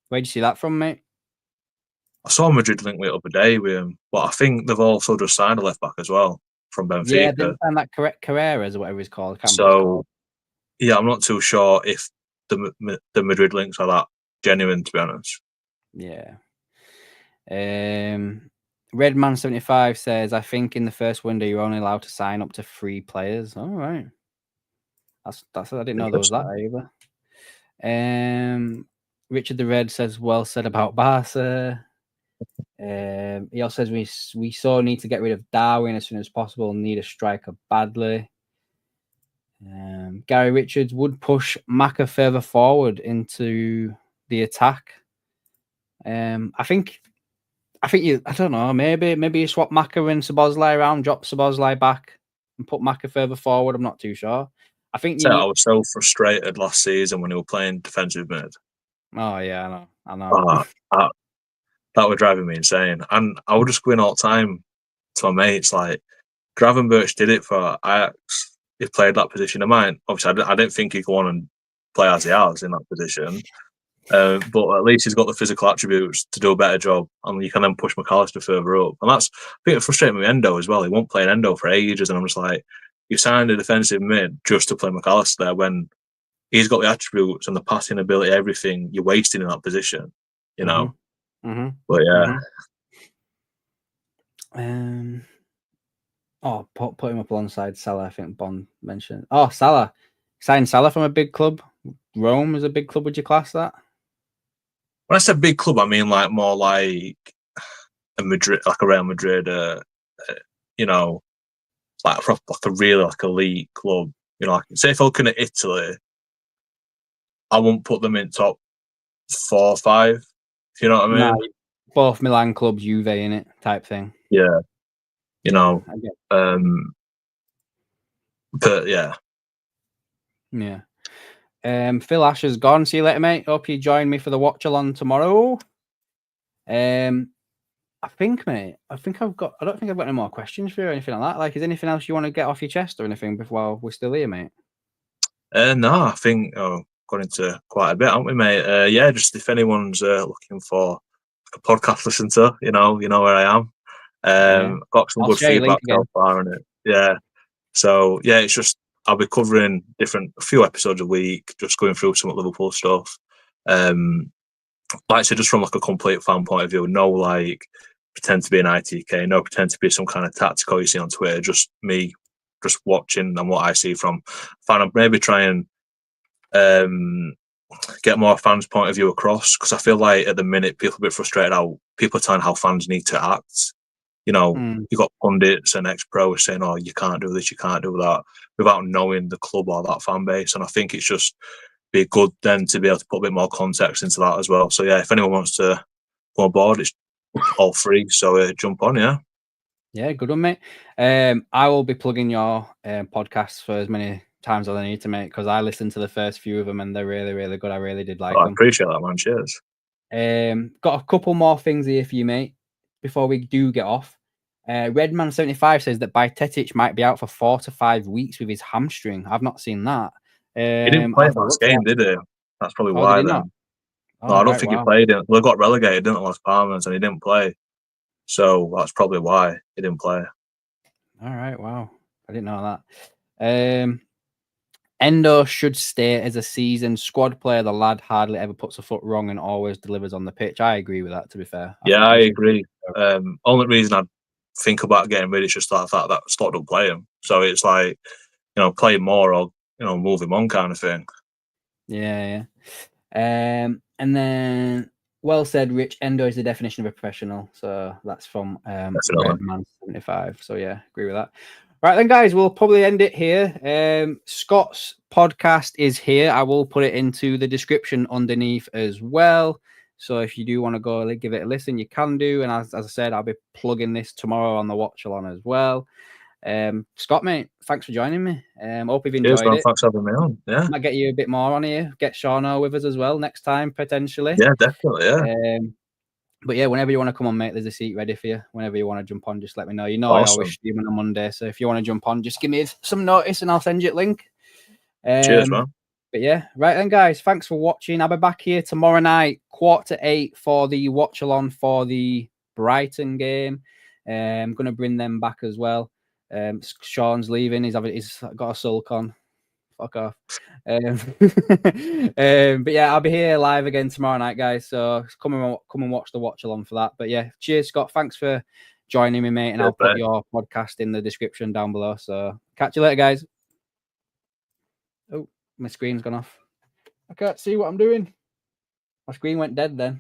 Where'd you see that from, mate? I saw Madrid link with it the other day with him, but I think they've also just signed a left back as well from Benfica. Yeah, they signed that Carreras or whatever he's called. Yeah, I'm not too sure if the Madrid links are that genuine, to be honest. Yeah. Redman75 says, I think in the first window you're only allowed to sign up to 3 players. All right. That's I didn't know there was that either. Richard the Red says, well said about Barca. He also says we so need to get rid of Darwin as soon as possible. Need a striker badly. Gary Richards would push Maka further forward into the attack. I think you. I don't know. Maybe you swap Maka and Szoboszlai around, drop Szoboszlai back, and put Maka further forward. I'm not too sure. I think I was so frustrated last season when he was playing defensive mid. Oh yeah, I know. That was driving me insane, and I would just go in all the time to my mates like Gravenberch did it for Ajax. He played that position of mine. Obviously, I didn't think he'd go on and play as he has in that position. But at least he's got the physical attributes to do a better job, and you can then push McAllister further up. And that's a bit frustrating with Endo as well. He won't play Endo for ages, and I'm just like, you signed a defensive mid just to play McAllister there when he's got the attributes and the passing ability, everything. You're wasting in that position, you know. But yeah. Put him up alongside Salah. I think Bond mentioned. Oh, Salah. Signed Salah from a big club. Rome is a big club. Would you class that? When I said big club, I mean like more like a Madrid, like a Real Madrid. You know, like a really like elite club. You know, like say if I looking at Italy, I won't put them in top 4 or 5. If you know what I mean? Nah, both Milan clubs, Juve in it, type thing. Yeah. You know, but yeah. Yeah. Phil Asher's gone. See you later, mate. Hope you join me for the watch along tomorrow. I think, mate. I don't think I've got any more questions for you or anything like that. Like, is anything else you want to get off your chest or anything before we're still here, mate? No, I think got into quite a bit, haven't we, mate? Yeah, just if anyone's looking for a podcast to listen to, you know where I am. Got some good feedback so far on it. Yeah. So yeah, it's just I'll be covering a few episodes a week, just going through some Liverpool stuff. Like I said, just from like a complete fan point of view, no like pretend to be an ITK, no pretend to be some kind of tactical you see on Twitter, just me just watching and what I see from fan, and maybe try and get more fans' point of view across, because I feel like at the minute people are a bit frustrated how people are telling how fans need to act. You know, you got pundits and ex-pros saying, "Oh, you can't do this, you can't do that," without knowing the club or that fan base. And I think it's just be good then to be able to put a bit more context into that as well. So yeah, if anyone wants to go on board, it's all free. So jump on, yeah. Yeah, good one, mate. I will be plugging your podcasts for as many times all I need to make, because I listened to the first few of them and they're really, really good. I really did like I them. appreciate that, man. Cheers. Got a couple more things here for you, mate, before we do get off. Redman75 says that Bajcetic might be out for 4 to 5 weeks with his hamstring. I've not seen that. He didn't play last game, did he? That's probably why did he then. not? No, I don't think he played it. They got relegated, didn't they, Las Palmas, and he didn't play. So that's probably why he didn't play. All right, wow. I didn't know that. Endo should stay as a seasoned squad player. The lad hardly ever puts a foot wrong and always delivers on the pitch. I agree with that, to be fair. I agree. Only reason I'd think about getting rid is just that fact that Scott don't play him. So it's like, play him more or, move him on kind of thing. Yeah. And then, well said, Rich. Endo is the definition of a professional. So that's from Redman75. So yeah, agree with that. Right then, guys, we'll probably end it here. Scott's podcast is here. I will put it into the description underneath as well. So if you do want to go give it a listen, you can do. And as I said, I'll be plugging this tomorrow on the watch along as well. Scott, mate, thanks for joining me. Hope you've enjoyed it. Thanks for having me on. Yeah, might get you a bit more on here. Get Shauno with us as well next time, potentially. Yeah, definitely. Yeah. But yeah, whenever you want to come on, mate, there's a seat ready for you. Whenever you want to jump on, just let me know. Awesome. I always stream on a Monday, so if you want to jump on, just give me some notice and I'll send you a link. Cheers, man. But yeah, right then, guys, thanks for watching. I'll be back here tomorrow night, 7:45 for the watch along for the Brighton game. I'm going to bring them back as well. Sean's leaving. He's got a sulk on. Fuck off. But yeah, I'll be here live again tomorrow night, guys. So come and watch the watch along for that. But yeah, cheers, Scott. Thanks for joining me, mate. And I'll put your podcast in the description down below. So catch you later, guys. Oh, my screen's gone off. I can't see what I'm doing. My screen went dead then.